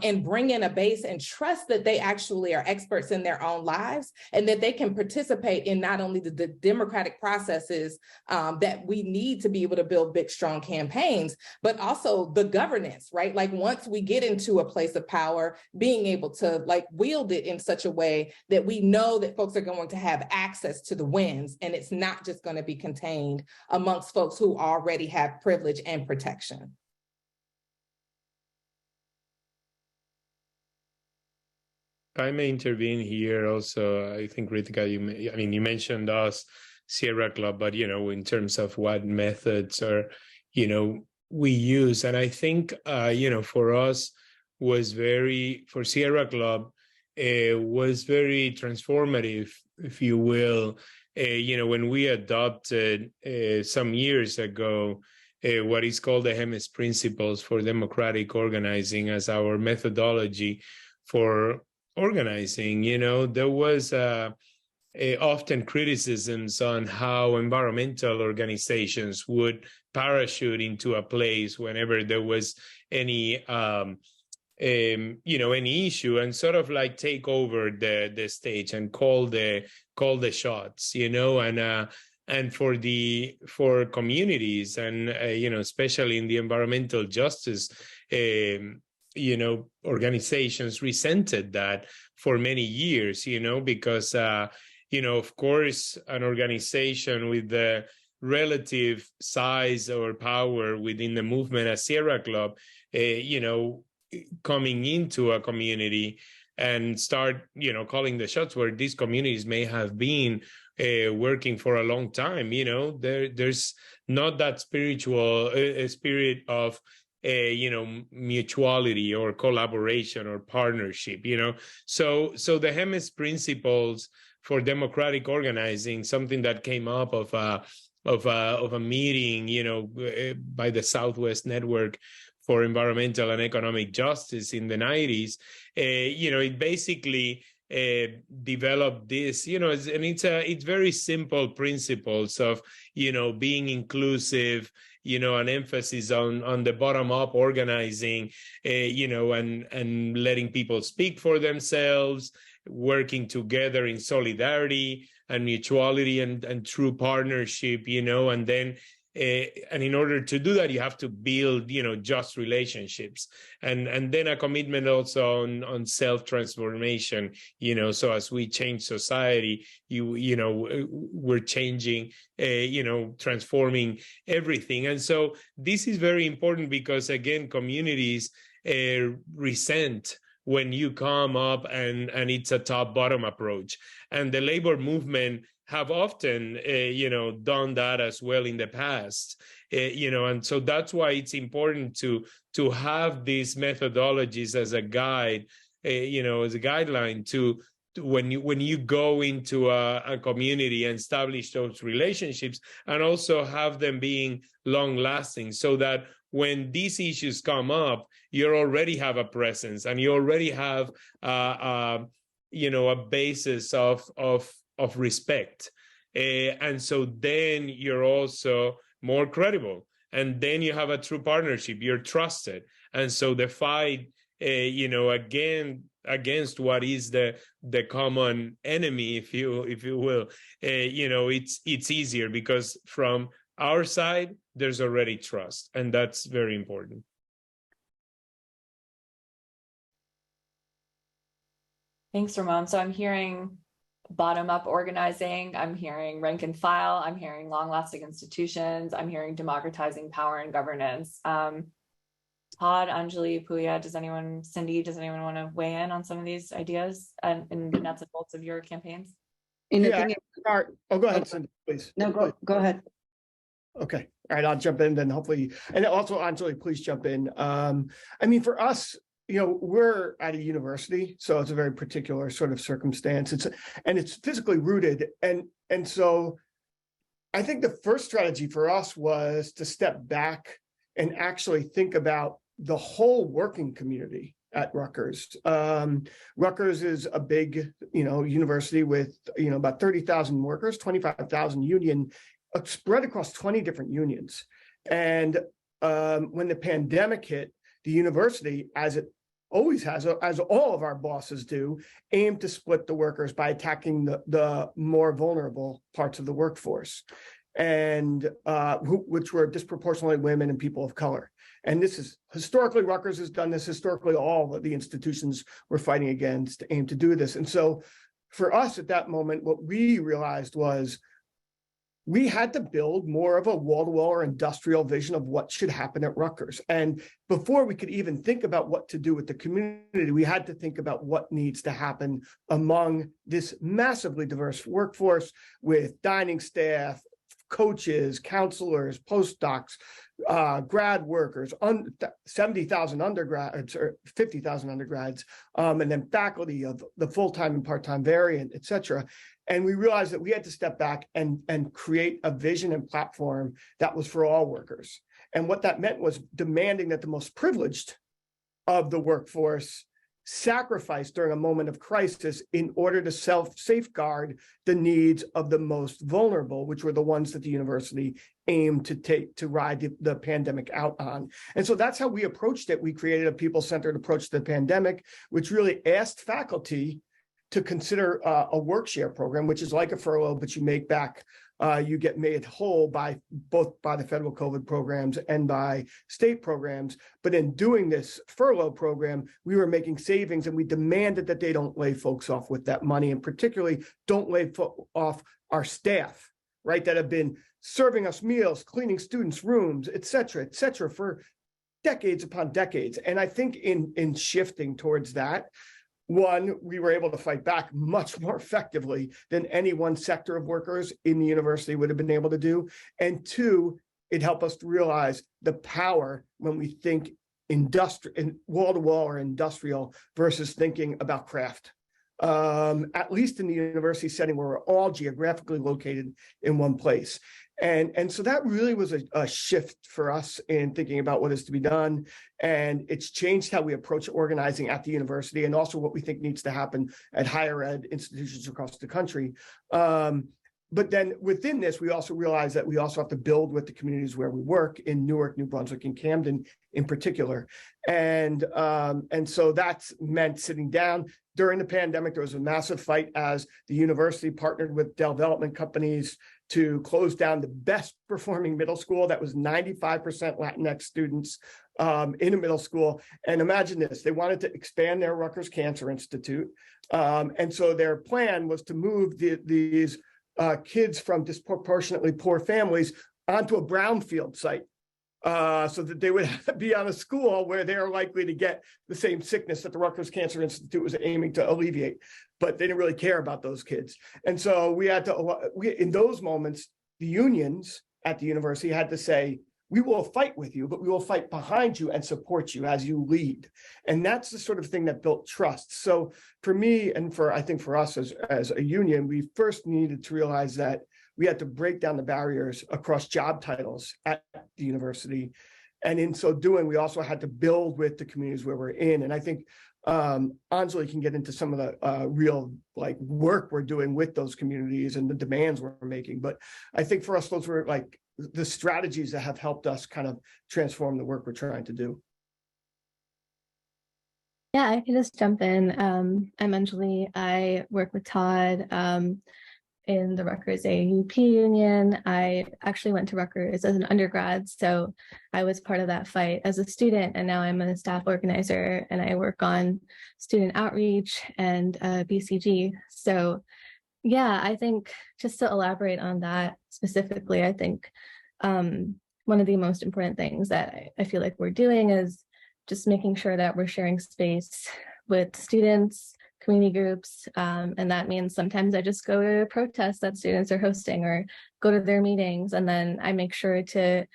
and bring in a base and trust that they actually are experts in their own lives and that they can participate in not only the democratic processes that we need to be able to build big, strong campaigns, but also the governance, right? Like once we get into a place of power, being able to like wield it in such a way that we know that folks are going to have access to the wins, and it's not just going to be contained amongst folks who already have privilege and protection. I may intervene here also. I think, Ritika, you mentioned us, Sierra Club, but, you know, in terms of what methods are, you know, we use. And I think, you know, for us for Sierra Club, was very transformative, if you will. You know, when we adopted some years ago, what is called the HEMES Principles for Democratic Organizing as our methodology for organizing, you know, there was often criticisms on how environmental organizations would parachute into a place whenever there was any, you know, any issue, and sort of like take over the stage and call the shots, you know, and for communities and you know, especially in the environmental justice you know, organizations resented that for many years, you know, because, you know, of course, an organization with the relative size or power within the movement as Sierra Club, you know, coming into a community and start, you know, calling the shots where these communities may have been working for a long time, you know, there's not that spiritual spirit of you know, mutuality or collaboration or partnership, you know. So the HEMES Principles for Democratic Organizing, something that came up of a meeting, you know, by the Southwest Network for Environmental and Economic Justice in the 90s, you know, it basically developed this, you know, and it's very simple principles of, you know, being inclusive, you know, an emphasis on the bottom up organizing, you know, and letting people speak for themselves, working together in solidarity and mutuality and true partnership, you know, and then And in order to do that, you have to build, just relationships, and then a commitment also on self-transformation. So as we change society, we're changing, transforming everything. And so this is very important because, again, communities resent when you come up and it's a top-bottom approach. And the labor movement have often, done that as well in the past, and so that's why it's important to have these methodologies as a guide, as a guideline to when you go into a community and establish those relationships, and also have them being long-lasting, so that when these issues come up, you already have a presence and you already have a basis of respect. And so then you're also more credible. And then you have a true partnership, you're trusted. And so the fight, against what is the common enemy, if you will, it's easier because from our side, there's already trust. And that's very important. Thanks, Ramon. So I'm hearing bottom-up organizing, I'm hearing rank and file, I'm hearing long-lasting institutions, I'm hearing democratizing power and governance. Todd, Anjali, Puya, Cindy, does anyone want to weigh in on some of these ideas and the nuts and bolts of your campaigns? Yeah, go ahead, Cindy, please. No, go ahead. Okay. All right, I'll jump in then hopefully. And also, Anjali, please jump in. For us, we're at a university, so it's a very particular sort of circumstance. It's physically rooted. And so I think the first strategy for us was to step back and actually think about the whole working community at Rutgers. Rutgers is a big, university with, about 30,000 workers, 25,000 union, spread across 20 different unions. And when the pandemic hit, the university, as it always has, as all of our bosses do, aimed to split the workers by attacking the more vulnerable parts of the workforce, and which were disproportionately women and people of color. And this is historically, Rutgers has done this. Historically, all of the institutions we're fighting against aim to do this. And so for us at that moment, what we realized was we had to build more of a wall-to-wall or industrial vision of what should happen at Rutgers. And before we could even think about what to do with the community, we had to think about what needs to happen among this massively diverse workforce with dining staff, coaches, counselors, postdocs, grad workers, 70,000 undergrads or 50,000 undergrads, and then faculty of the full-time and part-time variant, et cetera. And we realized that we had to step back and create a vision and platform that was for all workers. And what that meant was demanding that the most privileged of the workforce sacrifice during a moment of crisis in order to safeguard the needs of the most vulnerable, which were the ones that the university aimed to ride the pandemic out on. And so that's how we approached it. We created a people-centered approach to the pandemic, which really asked faculty to consider a work share program, which is like a furlough, but you make back, you get made whole both by the federal COVID programs and by state programs. But in doing this furlough program, we were making savings, and we demanded that they don't lay folks off with that money, and particularly don't lay off our staff, right, that have been serving us meals, cleaning students' rooms, et cetera, for decades upon decades. And I think in shifting towards that, one, we were able to fight back much more effectively than any one sector of workers in the university would have been able to do. And two, it helped us to realize the power when we think wall-to-wall or industrial versus thinking about craft. At least in the university setting where we're all geographically located in one place. And so that really was a shift for us in thinking about what is to be done. And it's changed how we approach organizing at the university, and also what we think needs to happen at higher ed institutions across the country. But but then within this, we also realize that we also have to build with the communities where we work in Newark, New Brunswick, and Camden in particular. And so that's meant sitting down. During the pandemic, there was a massive fight as the university partnered with development companies to close down the best performing middle school that was 95% Latinx students in a middle school. And imagine this, they wanted to expand their Rutgers Cancer Institute. And so their plan was to move these kids from disproportionately poor families onto a brownfield site so that they would be on a school where they're likely to get the same sickness that the Rutgers Cancer Institute was aiming to alleviate. But they didn't really care about those kids. And so we had to, in those moments, the unions at the university had to say, we will fight with you, but we will fight behind you and support you as you lead. And that's the sort of thing that built trust. So for me, and I think for us as a union, we first needed to realize that we had to break down the barriers across job titles at the university. And in so doing, we also had to build with the communities where we're in. And I think Anjali can get into some of the real work we're doing with those communities and the demands we're making. But I think for us, those were the strategies that have helped us kind of transform the work we're trying to do. Yeah, I can just jump in. I'm Anjali. I work with Todd in the Rutgers AUP union. I actually went to Rutgers as an undergrad, so I was part of that fight as a student, and now I'm a staff organizer and I work on student outreach and BCG. So yeah, I think just to elaborate on that specifically, I think one of the most important things that I feel like we're doing is just making sure that we're sharing space with students, community groups, and that means sometimes I just go to protests that students are hosting or go to their meetings, and then I make sure to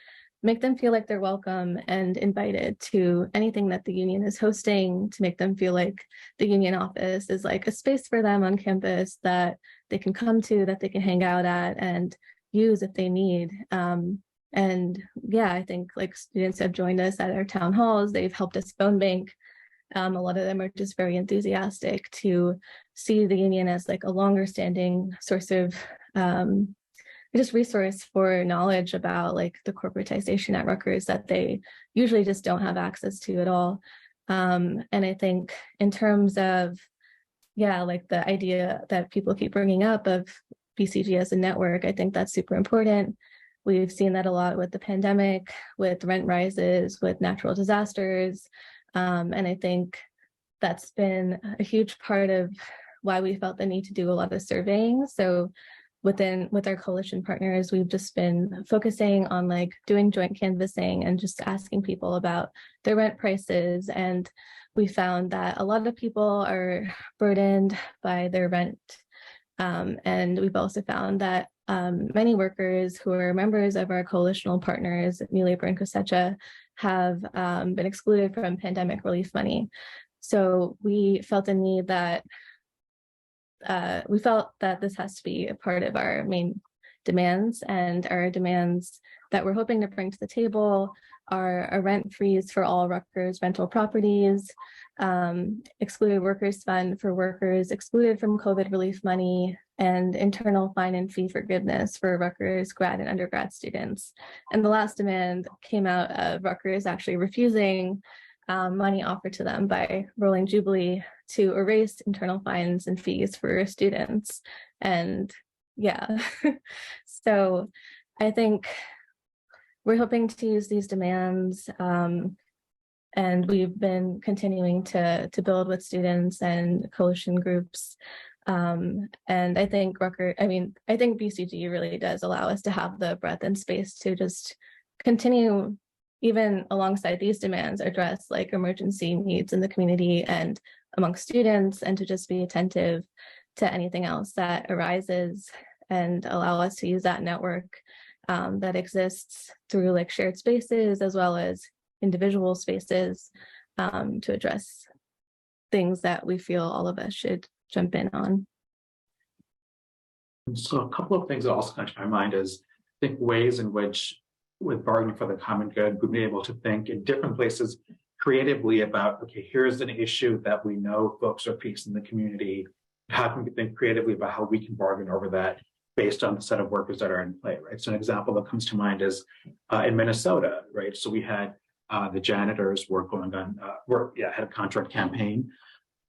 make them feel like they're welcome and invited to anything that the union is hosting, to make them feel like the union office is like a space for them on campus that they can come to, that they can hang out at and use if they need. And yeah, I think students have joined us at our town halls. They've helped us phone bank. A lot of them are just very enthusiastic to see the union as a longer standing source of just resource for knowledge about the corporatization at Rutgers that they usually just don't have access to at all. And I think in terms of, the idea that people keep bringing up of BCG as a network, I think that's super important. We've seen that a lot with the pandemic, with rent rises, with natural disasters. And I think that's been a huge part of why we felt the need to do a lot of surveying. So with our coalition partners, we've just been focusing on doing joint canvassing and just asking people about their rent prices. And we found that a lot of people are burdened by their rent. And we've also found that many workers who are members of our coalitional partners, New Labor and COSECHA, have been excluded from pandemic relief money. So we felt a need that this has to be a part of our main demands, and our demands that we're hoping to bring to the table are a rent freeze for all Rutgers rental properties, excluded workers fund for workers excluded from COVID relief money, and internal fine and fee forgiveness for Rutgers grad and undergrad students. And the last demand came out of Rutgers actually refusing money offered to them by Rolling Jubilee to erase internal fines and fees for students. And yeah, so I think we're hoping to use these demands, and we've been continuing to build with students and coalition groups. And I think I think BCG really does allow us to have the breadth and space to just continue, even alongside these demands, address emergency needs in the community and among students, and to just be attentive to anything else that arises and allow us to use that network that exists through shared spaces as well as individual spaces to address things that we feel all of us should jump in on. So a couple of things that also come to my mind is, I think, ways in which with bargaining for the common good, we've been able to think in different places creatively about, okay, here's an issue that we know folks are facing in the community. How can we think creatively about how we can bargain over that based on the set of workers that are in play, right? So an example that comes to mind is in Minnesota, right? So we had the janitors had a contract campaign,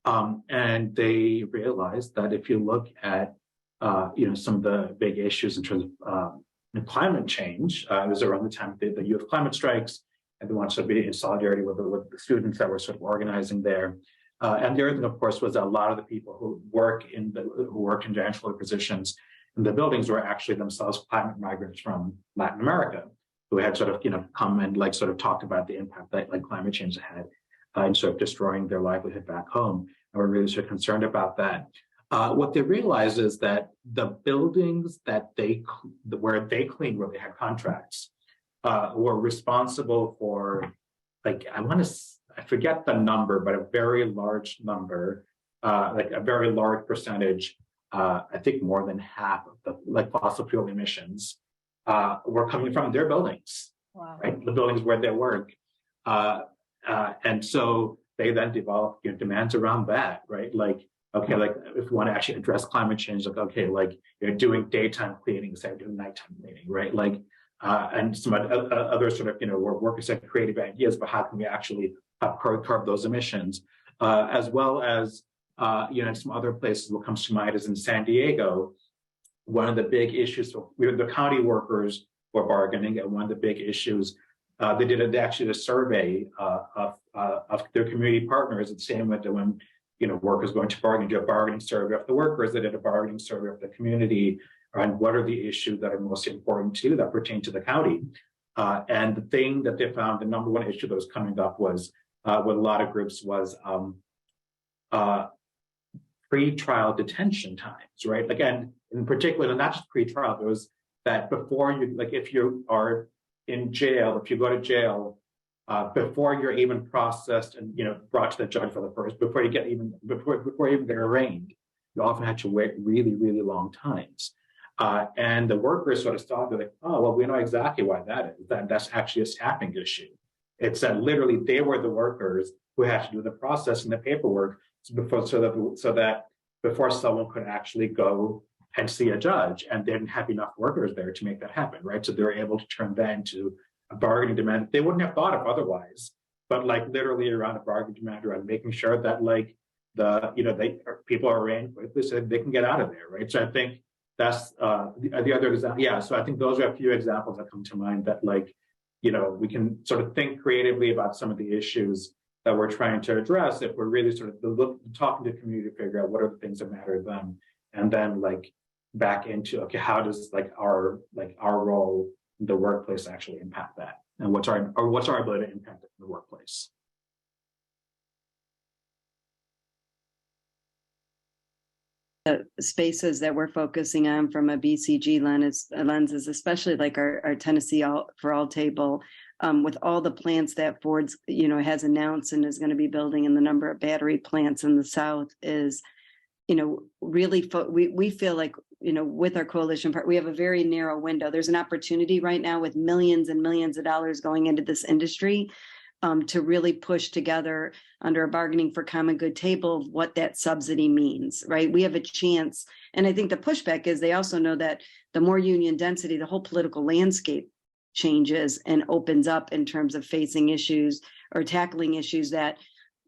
and they realized that if you look at some of the big issues in terms of climate change, it was around the time of the youth climate strikes, and they wanted to be in solidarity with the students that were sort of organizing there. And the other thing, of course, was that a lot of the people who worked in janitorial positions in the buildings were actually themselves climate migrants from Latin America, who had sort of come and sort of talked about the impact that climate change had in sort of destroying their livelihood back home, and were really sort of concerned about that. What they realized is that the buildings that where they cleaned, where they had contracts, were responsible for, I forget the number, but a very large number, a very large percentage, I think more than half of the fossil fuel emissions were coming from their buildings. Wow. Right? The buildings where they work. And so they then developed demands around that, right? If we want to actually address climate change, you're doing daytime cleaning instead of doing nighttime cleaning, right? And some other sort of, where workers have creative ideas, but how can we actually curb those emissions? As well as, in some other places, what comes to mind is in San Diego, one of the big issues, the county workers were bargaining, and one of the big issues, they actually did a survey of their community partners, the same with when workers going to bargain, do a bargaining survey of the workers, they did a bargaining survey of the community, and what are the issues that are most important to you that pertain to the county. And the thing that they found, the number one issue that was coming up was, with a lot of groups, was pre-trial detention times, right? Again, in particular, not just pre-trial, there was that before you, if you are in jail, if you go to jail, before you're even processed and brought to the judge for the first, before you even get arraigned, you often had to wait really, really long times. And the workers sort of thought, they're like, oh, well, we know exactly why that is. That's actually a staffing issue. It's that literally they were the workers who had to do the process and the paperwork so that before someone could actually go and see a judge, and they didn't have enough workers there to make that happen, right? So they were able to turn that into a bargaining demand they wouldn't have thought of otherwise, but literally around a bargaining demand, around making sure that people are arraigned quickly so they can get out of there, right? So I think that's the other example. Yeah, so I think those are a few examples that come to mind that we can sort of think creatively about some of the issues that we're trying to address if we're really sort of talking to the community to figure out what are the things that matter to them, and then back into how does our role in the workplace actually impact that, and what's our ability to impact it in the workplace. The spaces that we're focusing on from a BCG lenses, especially our Tennessee for All table, with all the plants that Ford's has announced and is going to be building, and the number of battery plants in the South is, really we feel like with our coalition part, we have a very narrow window. There's an opportunity right now with millions and millions of dollars going into this industry to really push together under a bargaining for common good table what that subsidy means, right? We have a chance. And I think the pushback is they also know that the more union density, the whole political landscape changes and opens up in terms of facing issues or tackling issues that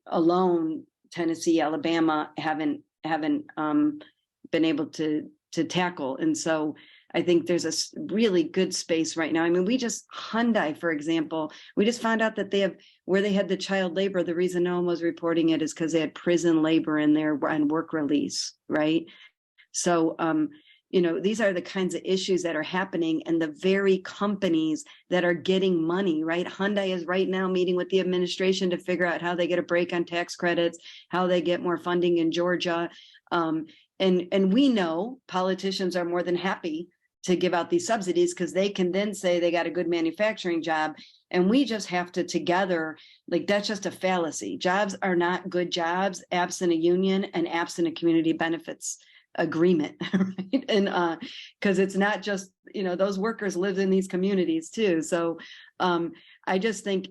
alone Tennessee, Alabama haven't been able to tackle. And so I think there's a really good space right now. I mean, Hyundai, for example, we just found out that where they had the child labor, the reason no one was reporting it is because they had prison labor in there and work release, right? So, these are the kinds of issues that are happening, and the very companies that are getting money, right? Hyundai is right now meeting with the administration to figure out how they get a break on tax credits, how they get more funding in Georgia. And we know politicians are more than happy to give out these subsidies because they can then say they got a good manufacturing job. And we just have to together, that's just a fallacy. Jobs are not good jobs absent a union and absent a community benefits agreement, right? And because it's not just, those workers live in these communities too. So I just think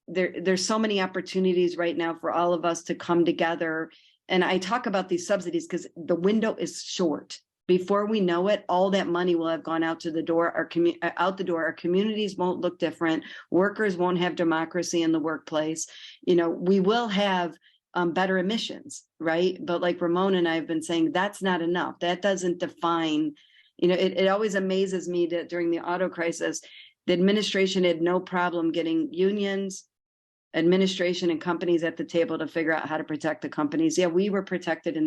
there's so many opportunities right now for all of us to come together. And I talk about these subsidies because the window is short. Before we know it, all that money will have gone out to the door. Out the door. Our communities won't look different. Workers won't have democracy in the workplace. We will have better emissions, right? But like Ramon and I have been saying, that's not enough. That doesn't define. It always amazes me that during the auto crisis, the administration had no problem getting unions, administration, and companies at the table to figure out how to protect the companies. Yeah, we were protected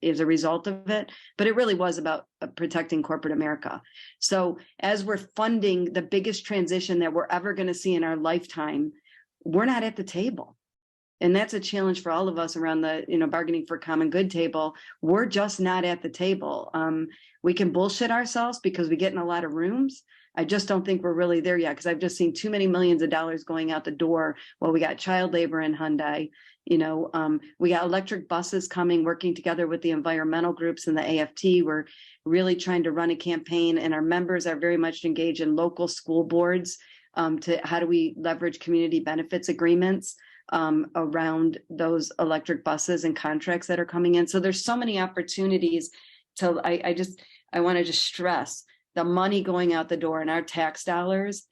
as a result of it, but it really was about protecting corporate America. So as we're funding the biggest transition that we're ever going to see in our lifetime, we're not at the table. And that's a challenge for all of us around the, bargaining for common good table. We're just not at the table. We can bullshit ourselves because we get in a lot of rooms. I just don't think we're really there yet, because I've just seen too many millions of dollars going out the door. Well, we got child labor in Hyundai. We got electric buses coming, working together with the environmental groups and the AFT. We're really trying to run a campaign, and our members are very much engaged in local school boards to how do we leverage community benefits agreements around those electric buses and contracts that are coming in. So there's so many opportunities. So I want to just stress the money going out the door and our tax dollars,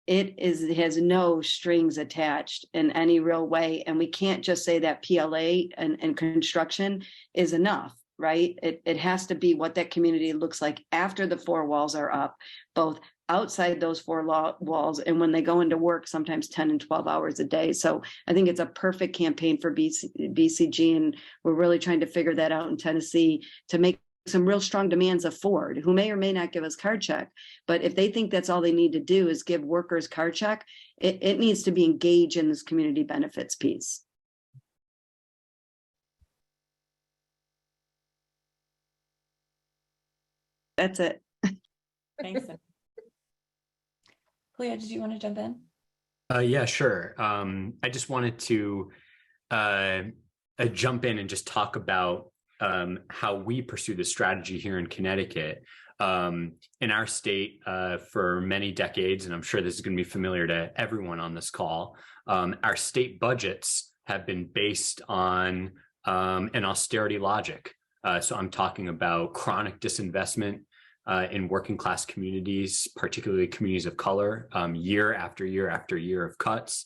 it has no strings attached in any real way. And we can't just say that PLA and construction is enough, right? It has to be what that community looks like after the four walls are up, both outside those four walls and when they go into work, sometimes 10 and 12 hours a day. So I think it's a perfect campaign for BCG. And we're really trying to figure that out in Tennessee to make some real strong demands of Ford, who may or may not give us card check. But if they think that's all they need to do is give workers card check, it needs to be engaged in this community benefits piece. That's it. Thanks. Clea, did you want to jump in? Yeah, sure. I just wanted to jump in and just talk about how we pursue this strategy here in Connecticut. In our state, for many decades, and I'm sure this is going to be familiar to everyone on this call, our state budgets have been based on an austerity logic. So I'm talking about chronic disinvestment in working class communities, particularly communities of color, year after year after year of cuts,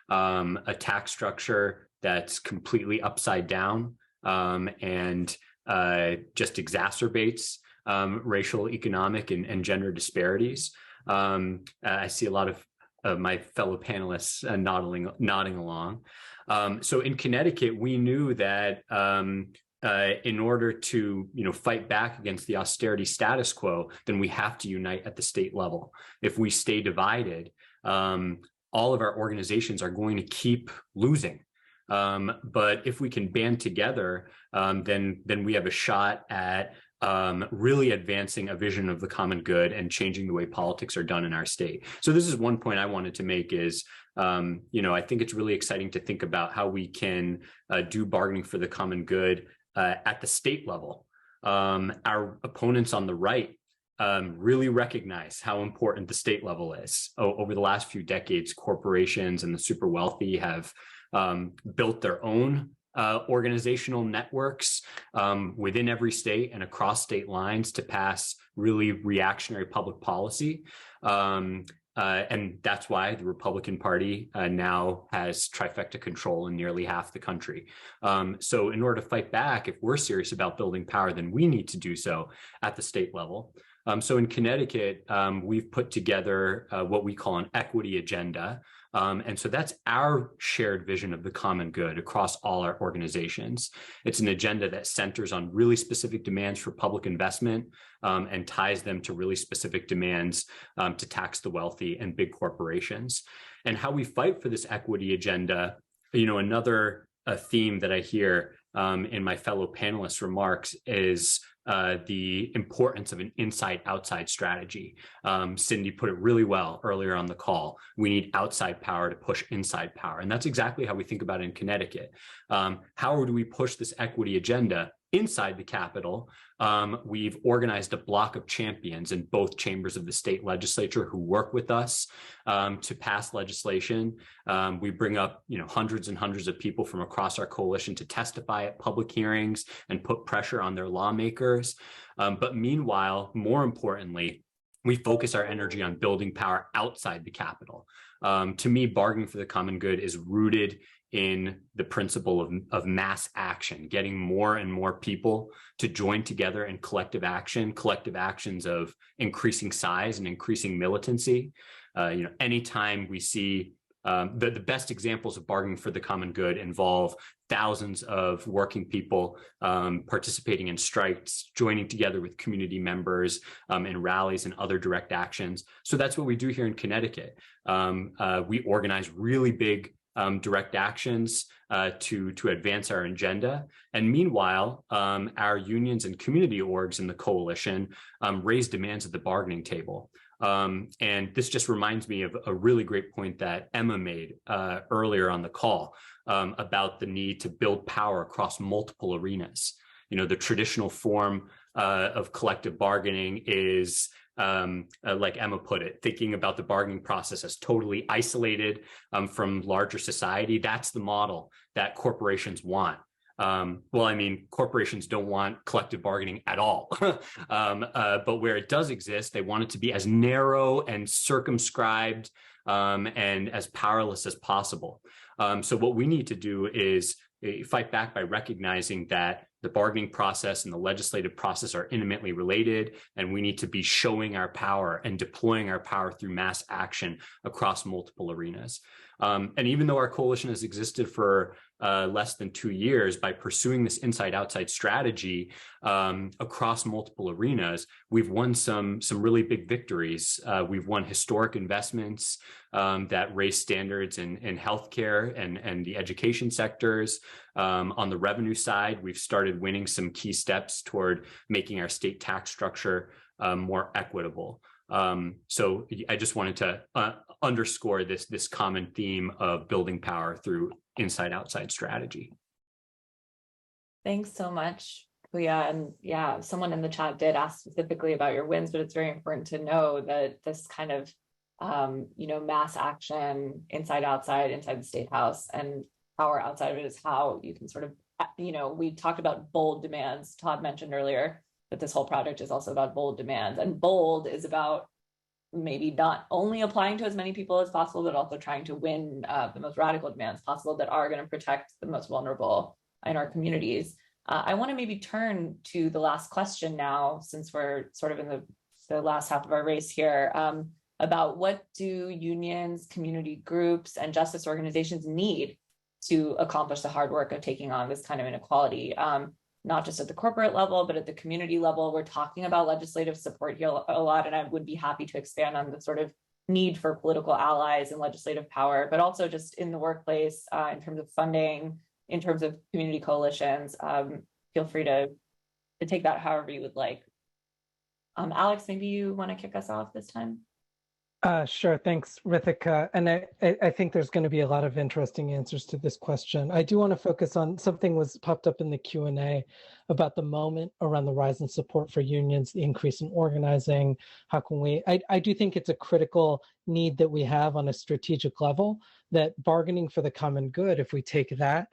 a tax structure that's completely upside down, and just exacerbates racial, economic, and gender disparities. I see a lot of my fellow panelists nodding along. So in Connecticut, we knew that in order to fight back against the austerity status quo, then we have to unite at the state level. If we stay divided, all of our organizations are going to keep losing. But if we can band together, then we have a shot at really advancing a vision of the common good and changing the way politics are done in our state. So this is one point I wanted to make is, I think it's really exciting to think about how we can do bargaining for the common good at the state level. Our opponents on the right really recognize how important the state level is. Over the last few decades, corporations and the super wealthy have built their own organizational networks within every state and across state lines to pass really reactionary public policy. And that's why the Republican Party now has trifecta control in nearly half the country. So in order to fight back, if we're serious about building power, then we need to do so at the state level. So in Connecticut, we've put together what we call an equity agenda. And so that's our shared vision of the common good across all our organizations. It's an agenda that centers on really specific demands for public investment and ties them to really specific demands to tax the wealthy and big corporations. And how we fight for this equity agenda, another theme that I hear in my fellow panelists' remarks is the importance of an inside-outside strategy. Cindy put it really well earlier on the call. We need outside power to push inside power. And that's exactly how we think about it in Connecticut. How do we push this equity agenda? inside the Capitol, we've organized a block of champions in both chambers of the state legislature who work with us to pass legislation. We bring up, hundreds and hundreds of people from across our coalition to testify at public hearings and put pressure on their lawmakers. But meanwhile, more importantly, we focus our energy on building power outside the Capitol. To me, bargaining for the common good is rooted in the principle of mass action, getting more and more people to join together in collective actions of increasing size and increasing militancy. Anytime we see the best examples of bargaining for the common good involve thousands of working people participating in strikes, joining together with community members in rallies and other direct actions. So that's what we do here in Connecticut. We organize really big direct actions to advance our agenda. And meanwhile, our unions and community orgs in the coalition raise demands at the bargaining table. And this just reminds me of a really great point that Emma made earlier on the call about the need to build power across multiple arenas. The traditional form of collective bargaining is, like Emma put it, thinking about the bargaining process as totally isolated from larger society. That's the model that corporations want. Corporations don't want collective bargaining at all. But where it does exist, they want it to be as narrow and circumscribed and as powerless as possible. So what we need to do is fight back by recognizing that the bargaining process and the legislative process are intimately related, and we need to be showing our power and deploying our power through mass action across multiple arenas. And even though our coalition has existed for less than 2 years, by pursuing this inside-outside strategy across multiple arenas, we've won some really big victories. We've won historic investments that raise standards in healthcare and the education sectors. On the revenue side, we've started winning some key steps toward making our state tax structure more equitable. So I just wanted to underscore this common theme of building power through inside-outside strategy. Thanks so much, Puya. And yeah, someone in the chat did ask specifically about your wins, but it's very important to know that this kind of, mass action inside the State House and power outside of it is how you can sort of, we talked about bold demands. Todd mentioned earlier that this whole project is also about bold demands, and bold is about maybe not only applying to as many people as possible, but also trying to win the most radical demands possible that are going to protect the most vulnerable in our communities. I want to maybe turn to the last question now, since we're sort of in the last half of our race here, about what do unions, community groups, and justice organizations need to accomplish the hard work of taking on this kind of inequality, not just at the corporate level, but at the community level. We're talking about legislative support here a lot, and I would be happy to expand on the sort of need for political allies and legislative power, but also just in the workplace, in terms of funding, in terms of community coalitions. Feel free to take that however you would like. Alex, maybe you want to kick us off this time? Sure. Thanks, Rithika. And I think there's going to be a lot of interesting answers to this question. I do want to focus on something was popped up in the Q&A about the moment around the rise in support for unions, the increase in organizing. How can we, I do think it's a critical need that we have on a strategic level, that bargaining for the common good, if we take that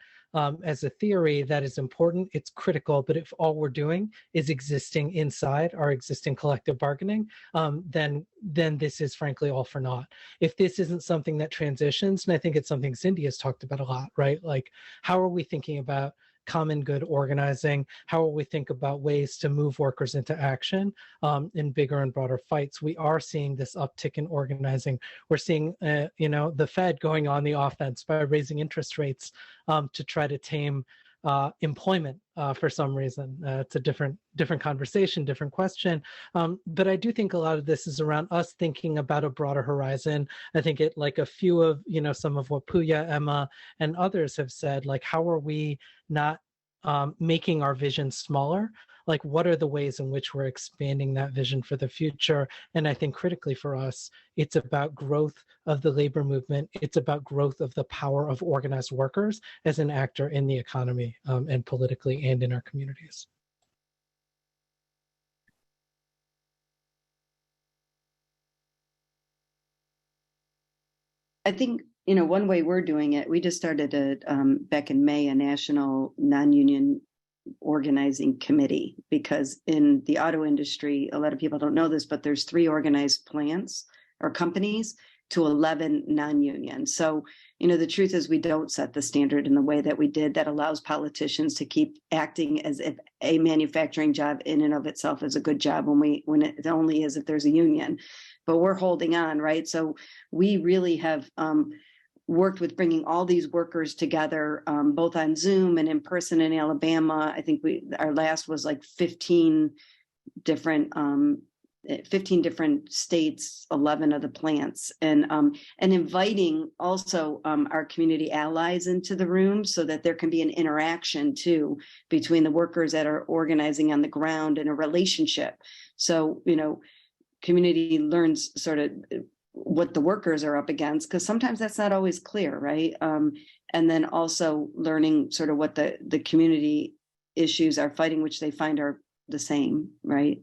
as a theory, that is important, it's critical. But if all we're doing is existing inside our existing collective bargaining, then this is frankly all for naught. If this isn't something that transitions, and I think it's something Cindy has talked about a lot, right? Like, how are we thinking about common good organizing? How will we think about ways to move workers into action in bigger and broader fights? We are seeing this uptick in organizing. We're seeing, the Fed going on the offense by raising interest rates to try to tame employment for some reason. It's a different conversation, different question. But I do think a lot of this is around us thinking about a broader horizon. I think it, like a few of, some of what Puya, Emma, and others have said, like, how are we not making our vision smaller? like what are the ways in which we're expanding that vision for the future? And I think critically for us, it's about growth of the labor movement. It's about growth of the power of organized workers as an actor in the economy and politically and in our communities. I think, one way we're doing it, we just started back in May, a national non-union organizing committee, because in the auto industry, a lot of people don't know this, but there's 3 organized plants or companies to 11 non-union. So, the truth is we don't set the standard in the way that we did that allows politicians to keep acting as if a manufacturing job in and of itself is a good job when it only is if there's a union. But we're holding on, right? So we really have worked with bringing all these workers together, both on Zoom and in person in Alabama. I think our last was like 15 different states, 11 of the plants, and inviting also our community allies into the room so that there can be an interaction too between the workers that are organizing on the ground and a relationship. So, community learns sort of what the workers are up against, because sometimes that's not always clear, right? And then also learning sort of what the community issues are fighting, which they find are the same, right?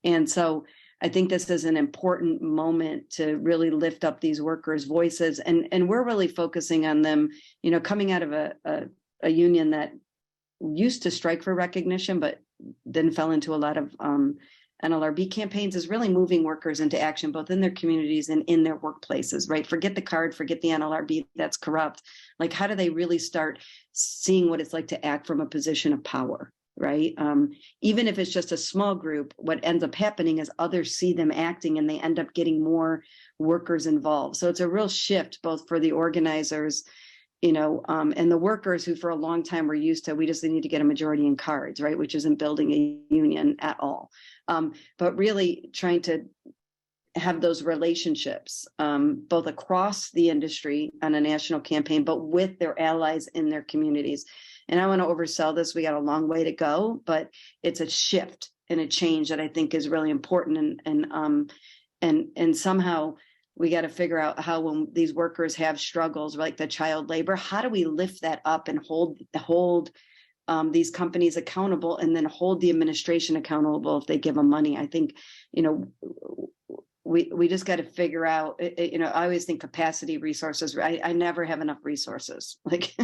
And so I think this is an important moment to really lift up these workers' voices, and we're really focusing on them, coming out of a union that used to strike for recognition, but then fell into a lot of NLRB campaigns, is really moving workers into action, both in their communities and in their workplaces, right? Forget the card, forget the NLRB, that's corrupt. Like, how do they really start seeing what it's like to act from a position of power, right? Even if it's just a small group, what ends up happening is others see them acting and they end up getting more workers involved. So it's a real shift, both for the organizers, and the workers who for a long time were used to, we just need to get a majority in cards, right? Which isn't building a union at all. But really trying to have those relationships, both across the industry on a national campaign, but with their allies in their communities. And I want to oversell this. We got a long way to go, but it's a shift and a change that I think is really important. And somehow we got to figure out how, when these workers have struggles like the child labor, how do we lift that up and hold these companies accountable, and then hold the administration accountable if they give them money? I think, we just got to figure out, I always think capacity, resources. I never have enough resources. Like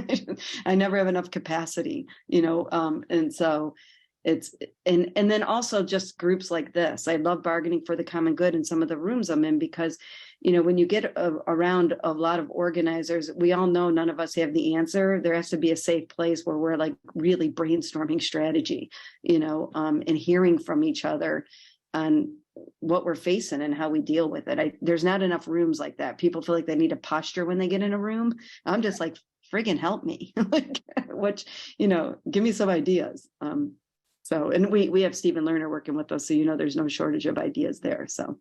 I never have enough capacity, and so it's, and then also just groups like this. I love bargaining for the common good in some of the rooms I'm in, because, when you get around a lot of organizers, we all know none of us have the answer. There has to be a safe place where we're like really brainstorming strategy, and hearing from each other on what we're facing and how we deal with it. There's not enough rooms like that. People feel like they need a posture when they get in a room. I'm just like, friggin' help me. Like, give me some ideas. So, and we have Stephen Lerner working with us, so there's no shortage of ideas there. So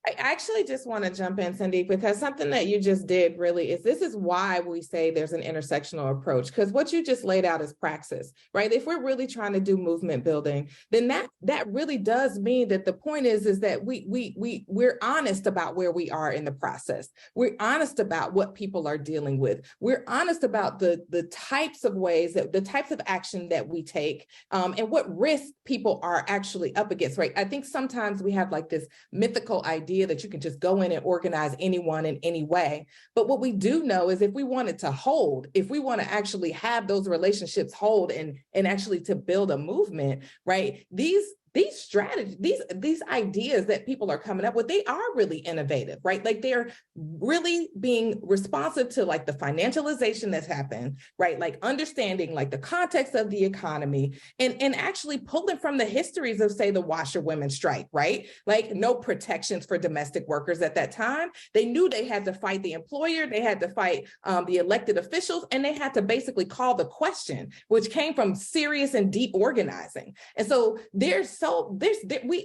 I actually just want to jump in, Cindy, because something that you just did really is, this is why we say there's an intersectional approach, because what you just laid out is praxis, right? If we're really trying to do movement building, then that really does mean that the point is that we're honest about where we are in the process. We're honest about what people are dealing with. We're honest about the types of ways that the types of action that we take, and what risk people are actually up against, right? I think sometimes we have like this mythical idea that you can just go in and organize anyone in any way. But what we do know is, if we wanted to hold, if we want to actually have those relationships hold and actually to build a movement, right? These strategies, these ideas that people are coming up with, they are really innovative, right? Like, they're really being responsive to like the financialization that's happened, right? Like understanding like the context of the economy, and actually pulling from the histories of, say, the washerwomen strike, right? Like, no protections for domestic workers at that time. They knew they had to fight the employer, they had to fight the elected officials, and they had to basically call the question, which came from serious and deep organizing. And so there's so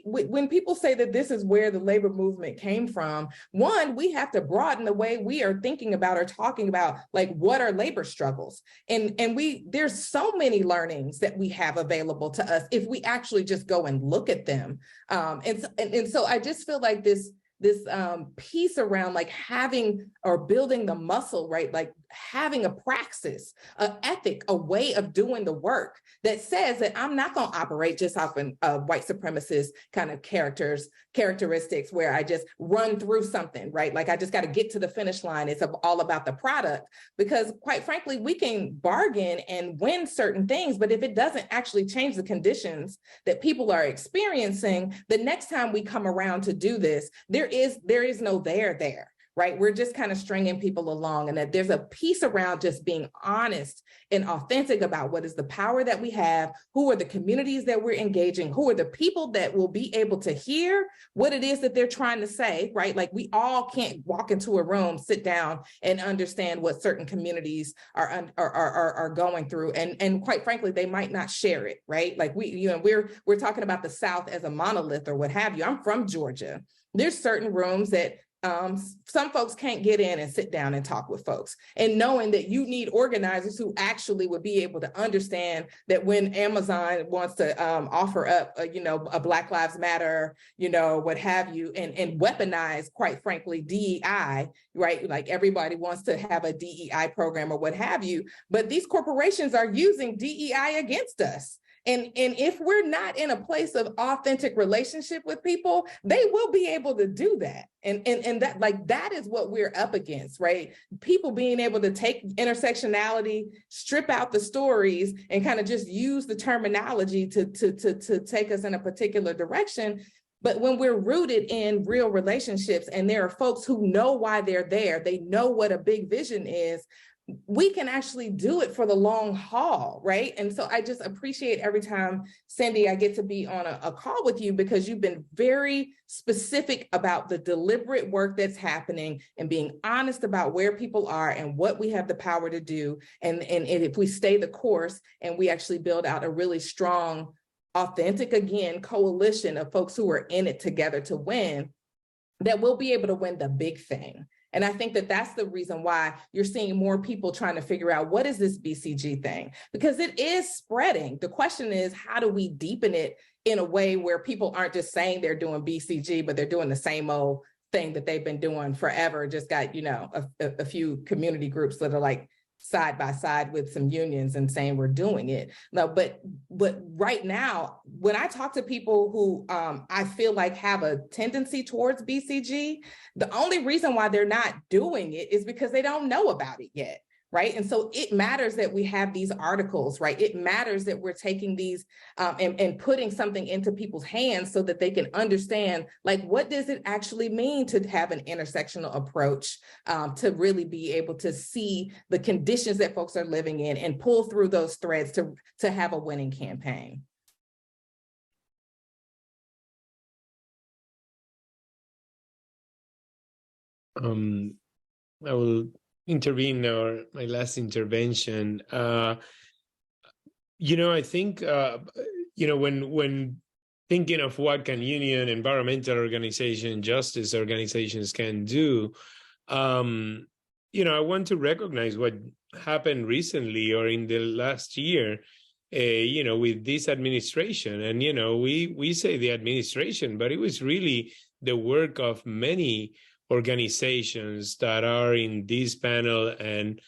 when people say that this is where the labor movement came from, one, we have to broaden the way we are thinking about or talking about, like, what are labor struggles? And there's so many learnings that we have available to us if we actually just go and look at them. And so I just feel like this piece around, like, having or building the muscle, right? Like having a praxis, an ethic, a way of doing the work that says that I'm not going to operate just off white supremacist kind of characteristics where I just run through something, right? Like I just got to get to the finish line. It's all about the product, because quite frankly, we can bargain and win certain things, but if it doesn't actually change the conditions that people are experiencing, the next time we come around to do this, there is no there. Right? We're just kind of stringing people along, and that there's a piece around just being honest and authentic about what is the power that we have, who are the communities that we're engaging, who are the people that will be able to hear what it is that they're trying to say, right? Like we all can't walk into a room, sit down and understand what certain communities are going through. And quite frankly, they might not share it, right? Like we're talking about the South as a monolith or what have you. I'm from Georgia. There's certain rooms that some folks can't get in and sit down and talk with folks, and knowing that you need organizers who actually would be able to understand that when Amazon wants to offer up a Black Lives Matter, what have you, and weaponize, quite frankly, DEI, right? Like everybody wants to have a DEI program or what have you, but these corporations are using DEI against us. And if we're not in a place of authentic relationship with people, they will be able to do that. And that is what we're up against, right? People being able to take intersectionality, strip out the stories, and kind of just use the terminology to take us in a particular direction. But when we're rooted in real relationships, and there are folks who know why they're there, they know what a big vision is, we can actually do it for the long haul, right? And so I just appreciate every time, Cindy, I get to be on a call with you, because you've been very specific about the deliberate work that's happening and being honest about where people are and what we have the power to do. And if we stay the course and we actually build out a really strong, authentic, again, coalition of folks who are in it together to win, that we'll be able to win the big thing. And I think that that's the reason why you're seeing more people trying to figure out, what is this BCG thing? Because it is spreading. The question is, how do we deepen it in a way where people aren't just saying they're doing BCG, but they're doing the same old thing that they've been doing forever, just got, a few community groups that are like side by side with some unions and saying we're doing it. No, but right now, when I talk to people who I feel like have a tendency towards BCG, the only reason why they're not doing it is because they don't know about it yet, right? And so it matters that we have these articles, right? It matters that we're taking these and putting something into people's hands so that they can understand, like, what does it actually mean to have an intersectional approach, to really be able to see the conditions that folks are living in and pull through those threads to have a winning campaign. I will intervene, or my last intervention. I think when thinking of what can union, environmental organization, justice organizations can do, I want to recognize what happened recently or in the last year, with this administration. And we say the administration, but it was really the work of many organizations that are in this panel and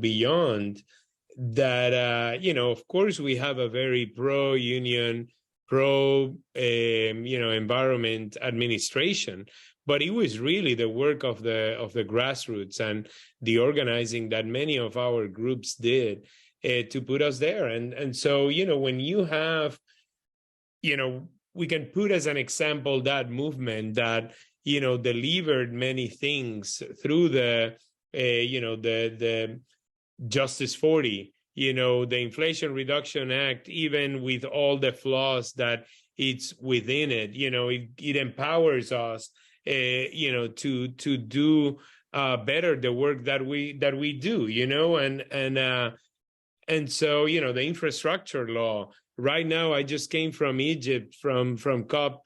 beyond that. Of course, we have a very pro-union, environment administration, but it was really the work of the grassroots and the organizing that many of our groups did to put us there. And so when you have, we can put as an example that movement that delivered many things through the Justice 40, the Inflation Reduction Act, even with all the flaws that it's within it, it empowers us, to do better the work that we do, and so, the infrastructure law, right now, I just came from Egypt from COP27,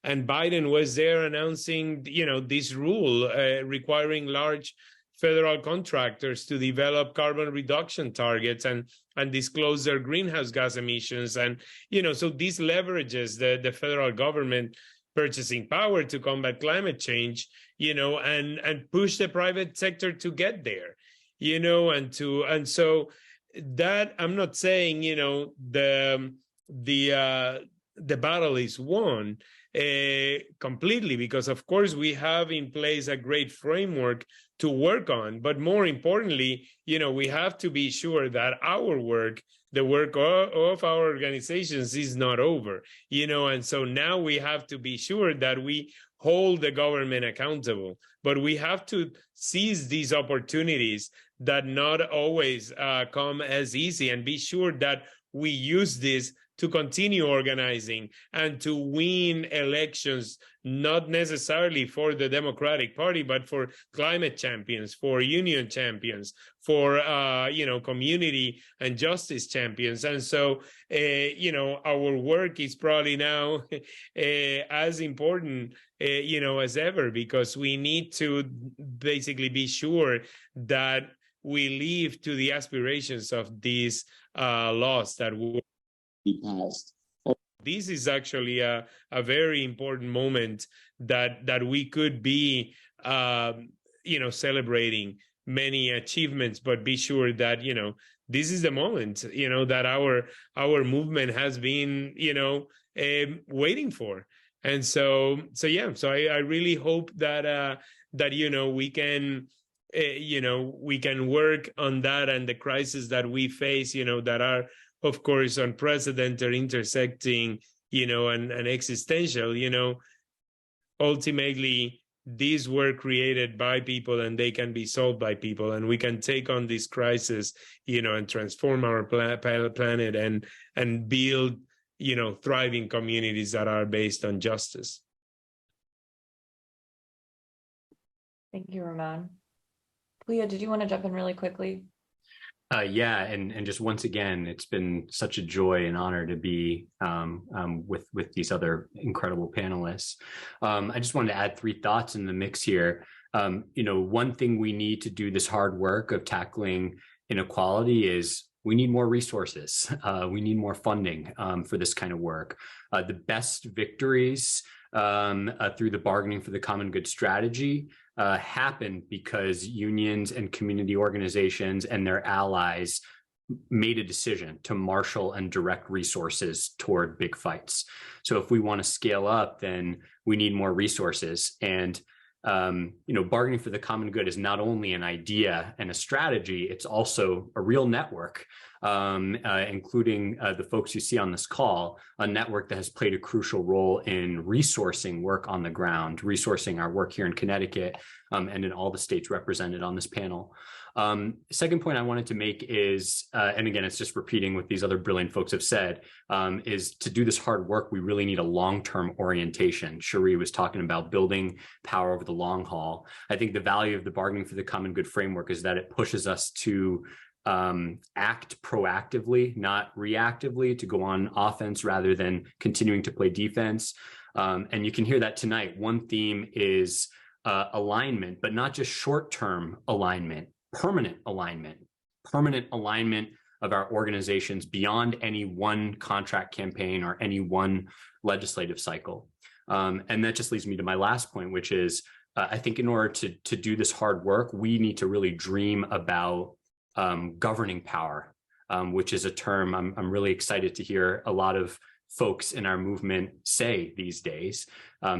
and Biden was there announcing, this rule requiring large federal contractors to develop carbon reduction targets and disclose their greenhouse gas emissions. And, so this leverages the federal government purchasing power to combat climate change, and push the private sector to get there, and so that I'm not saying, the battle is won completely, because of course we have in place a great framework to work on, but more importantly, we have to be sure that our work, the work of our organizations, is not over, and so now we have to be sure that we hold the government accountable, but we have to seize these opportunities that not always come as easy, and be sure that we use this to continue organizing and to win elections, not necessarily for the Democratic Party, but for climate champions, for union champions, for community and justice champions. And so, our work is probably now as important, as ever, because we need to basically be sure that we live to the aspirations of these laws that will be passed. This is actually a very important moment that we could be, celebrating many achievements, but be sure that, this is the moment, that our movement has been, waiting for. And so I really hope that, we can, we can work on that, and the crisis that we face, that are, of course, unprecedented, intersecting, and existential, ultimately, these were created by people and they can be solved by people, and we can take on this crisis, and transform our planet and build, thriving communities that are based on justice. Thank you, Ramon. Leah, did you want to jump in really quickly? Yeah, and just once again, it's been such a joy and honor to be with these other incredible panelists. I just wanted to add 3 thoughts in the mix here. One thing we need to do this hard work of tackling inequality is we need more resources. We need more funding for this kind of work. The best victories through the bargaining for the common good strategy happened because unions and community organizations and their allies made a decision to marshal and direct resources toward big fights. So if we want to scale up, then we need more resources. And bargaining for the common good is not only an idea and a strategy, it's also a real network, including the folks you see on this call, a network that has played a crucial role in resourcing work on the ground, resourcing our work here in Connecticut, and in all the states represented on this panel. Second point I wanted to make is, and again, it's just repeating what these other brilliant folks have said, is to do this hard work, we really need a long-term orientation. Cherie was talking about building power over the long haul. I think the value of the bargaining for the common good framework is that it pushes us to act proactively, not reactively, to go on offense rather than continuing to play defense. And you can hear that tonight. One theme is alignment, but not just short-term alignment, permanent alignment of our organizations beyond any one contract campaign or any one legislative cycle. And that just leads me to my last point, which is I think in order to do this hard work, we need to really dream about governing power, which is a term I'm really excited to hear a lot of folks in our movement say these days.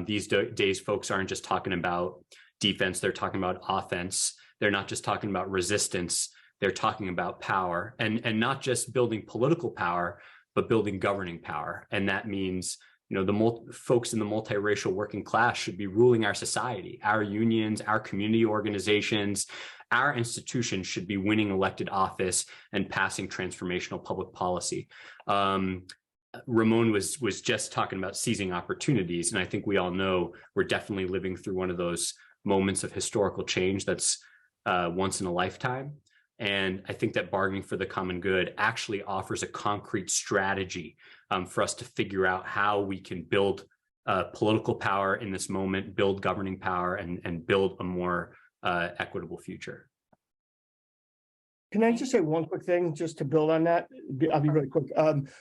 These days, folks aren't just talking about defense, they're talking about offense. They're not just talking about resistance, they're talking about power, and not just building political power, but building governing power. And that means, the folks in the multiracial working class should be ruling our society. Our unions, our community organizations, our institutions should be winning elected office and passing transformational public policy. Ramon was just talking about seizing opportunities, and I think we all know we're definitely living through one of those moments of historical change that's once in a lifetime. And I think that bargaining for the common good actually offers a concrete strategy for us to figure out how we can build political power in this moment, build governing power, and build a more equitable future. Can I just say one quick thing just to build on that? I'll be really quick.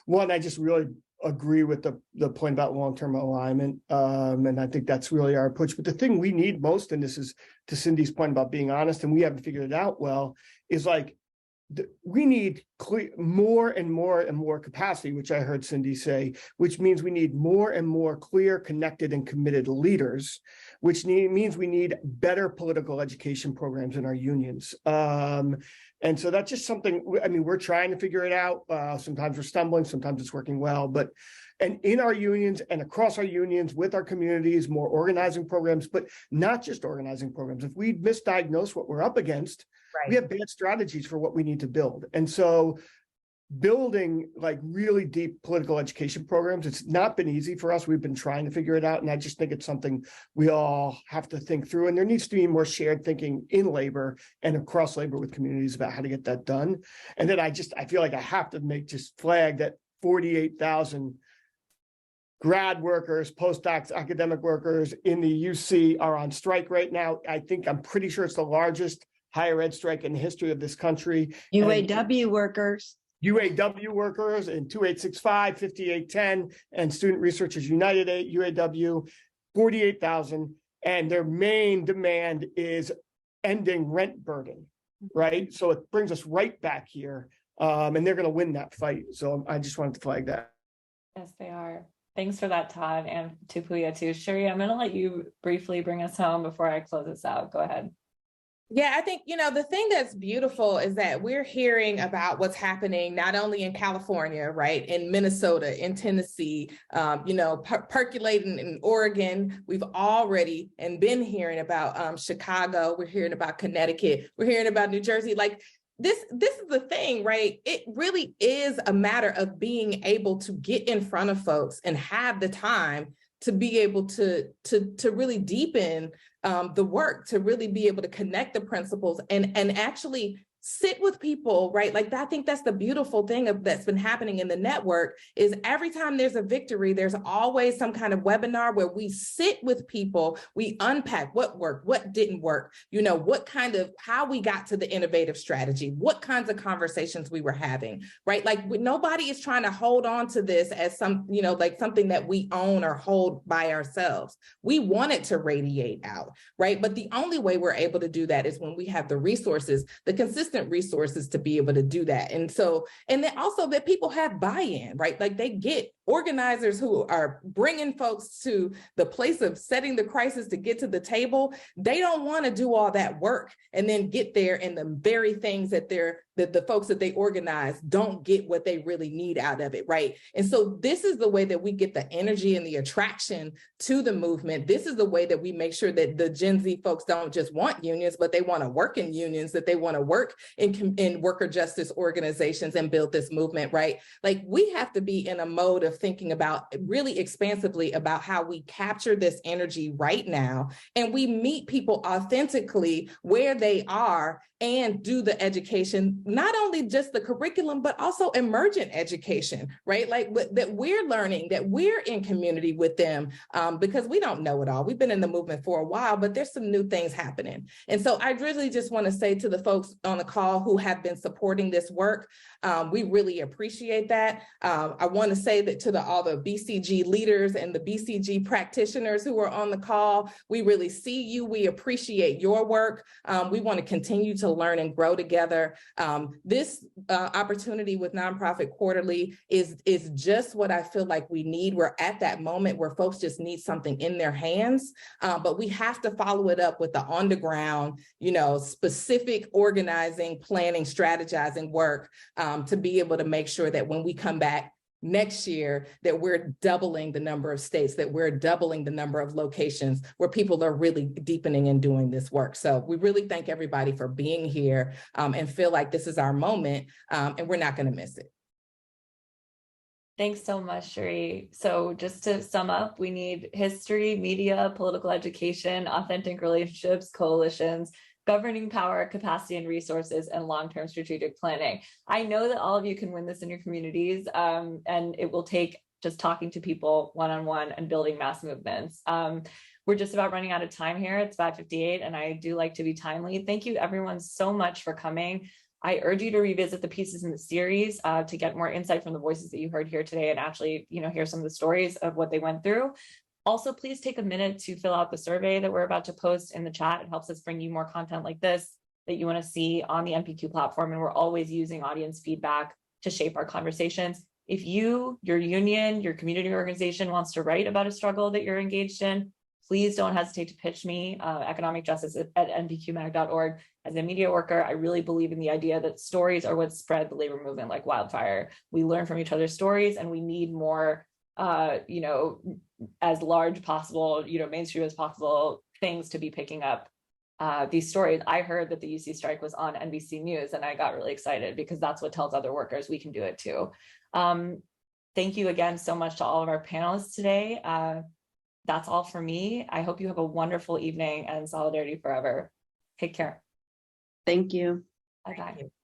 One, I just really agree with the point about long-term alignment. And I think that's really our approach. But the thing we need most, and this is to Cindy's point about being honest, and we haven't figured it out well, is like we need more and more capacity, which I heard Cindy say, which means we need more and more clear, connected, and committed leaders, which means we need better political education programs in our unions. And so that's just something, I mean, we're trying to figure it out. Sometimes we're stumbling, sometimes it's working well, and in our unions and across our unions with our communities, more organizing programs, but not just organizing programs. If we misdiagnose what we're up against, we have bad strategies for what we need to build. And so building like really deep political education programs, it's not been easy for us. We've been trying to figure it out. And I just think it's something we all have to think through. And there needs to be more shared thinking in labor and across labor with communities about how to get that done. And then I feel like I have to flag that 48,000 grad workers, postdocs, academic workers in the UC are on strike right now. I'm pretty sure it's the largest higher ed strike in the history of this country. UAW workers. UAW workers in 2865, 5810, and Student Researchers United at UAW, 48,000. And their main demand is ending rent burden, right? So it brings us right back here. And they're going to win that fight. So I just wanted to flag that. Yes, they are. Thanks for that, Todd, and to Puya too. Shuri, I'm going to let you briefly bring us home before I close this out. Go ahead. Yeah, I think, the thing that's beautiful is that we're hearing about what's happening not only in California, right, in Minnesota, in Tennessee, percolating in Oregon. We've already been hearing about Chicago. We're hearing about Connecticut. We're hearing about New Jersey. Like this is the thing, right? It really is a matter of being able to get in front of folks and have the time to be able to really deepen the work, to really be able to connect the principles and actually sit with people, right? Like I think that's the beautiful thing that's been happening in the network is every time there's a victory, there's always some kind of webinar where we sit with people, we unpack what worked, what didn't work, how we got to the innovative strategy, what kinds of conversations we were having, right? Like nobody is trying to hold on to this as like something that we own or hold by ourselves. We want it to radiate out, right? But the only way we're able to do that is when we have the resources, the consistent resources to be able to do that. And then also that people have buy-in, right? Like they get organizers who are bringing folks to the place of setting the crisis to get to the table. They don't want to do all that work and then get there and the very things that the folks that they organize don't get what they really need out of it, right? And so this is the way that we get the energy and the attraction to the movement. This is the way that we make sure that the Gen Z folks don't just want unions, but they want to work in unions, that they want to work in worker justice organizations and build this movement, right? Like we have to be in a mode of thinking about really expansively about how we capture this energy right now and we meet people authentically where they are and do the education, not only just the curriculum, but also emergent education, right? Like that we're learning, that we're in community with them because we don't know it all. We've been in the movement for a while, but there's some new things happening. And so I really just want to say to the folks on the call who have been supporting this work, we really appreciate that. I want to say that to all the BCG leaders and the BCG practitioners who are on the call, we really see you. We appreciate your work. We want to continue to learn and grow together. This opportunity with Nonprofit Quarterly is just what I feel like we need. We're at that moment where folks just need something in their hands, but we have to follow it up with the on the ground, specific organizing, planning, strategizing work to be able to make sure that when we come back next year, that we're doubling the number of states, that we're doubling the number of locations where people are really deepening and doing this work. So we really thank everybody for being here and feel like this is our moment and we're not going to miss it. Thanks so much, Shuri. So just to sum up, we need history, media, political education, authentic relationships, coalitions, governing power, capacity and resources, and long-term strategic planning. I know that all of you can win this in your communities, and it will take just talking to people one-on-one and building mass movements. We're just about running out of time here. It's 5:58, and I do like to be timely. Thank you everyone so much for coming. I urge you to revisit the pieces in the series to get more insight from the voices that you heard here today and actually, hear some of the stories of what they went through. Also, please take a minute to fill out the survey that we're about to post in the chat. It helps us bring you more content like this that you want to see on the NPQ platform. And we're always using audience feedback to shape our conversations. If you, your union, your community organization wants to write about a struggle that you're engaged in, please don't hesitate to pitch me, economic justice at npqmag.org. As a media worker, I really believe in the idea that stories are what spread the labor movement like wildfire. We learn from each other's stories, and we need more, as large possible, mainstream as possible things to be picking up these stories. I heard that the UC strike was on NBC News, and I got really excited because that's what tells other workers we can do it too. Thank you again so much to all of our panelists today. That's all for me. I hope you have a wonderful evening, and solidarity forever. Take care. Thank you. Bye-bye.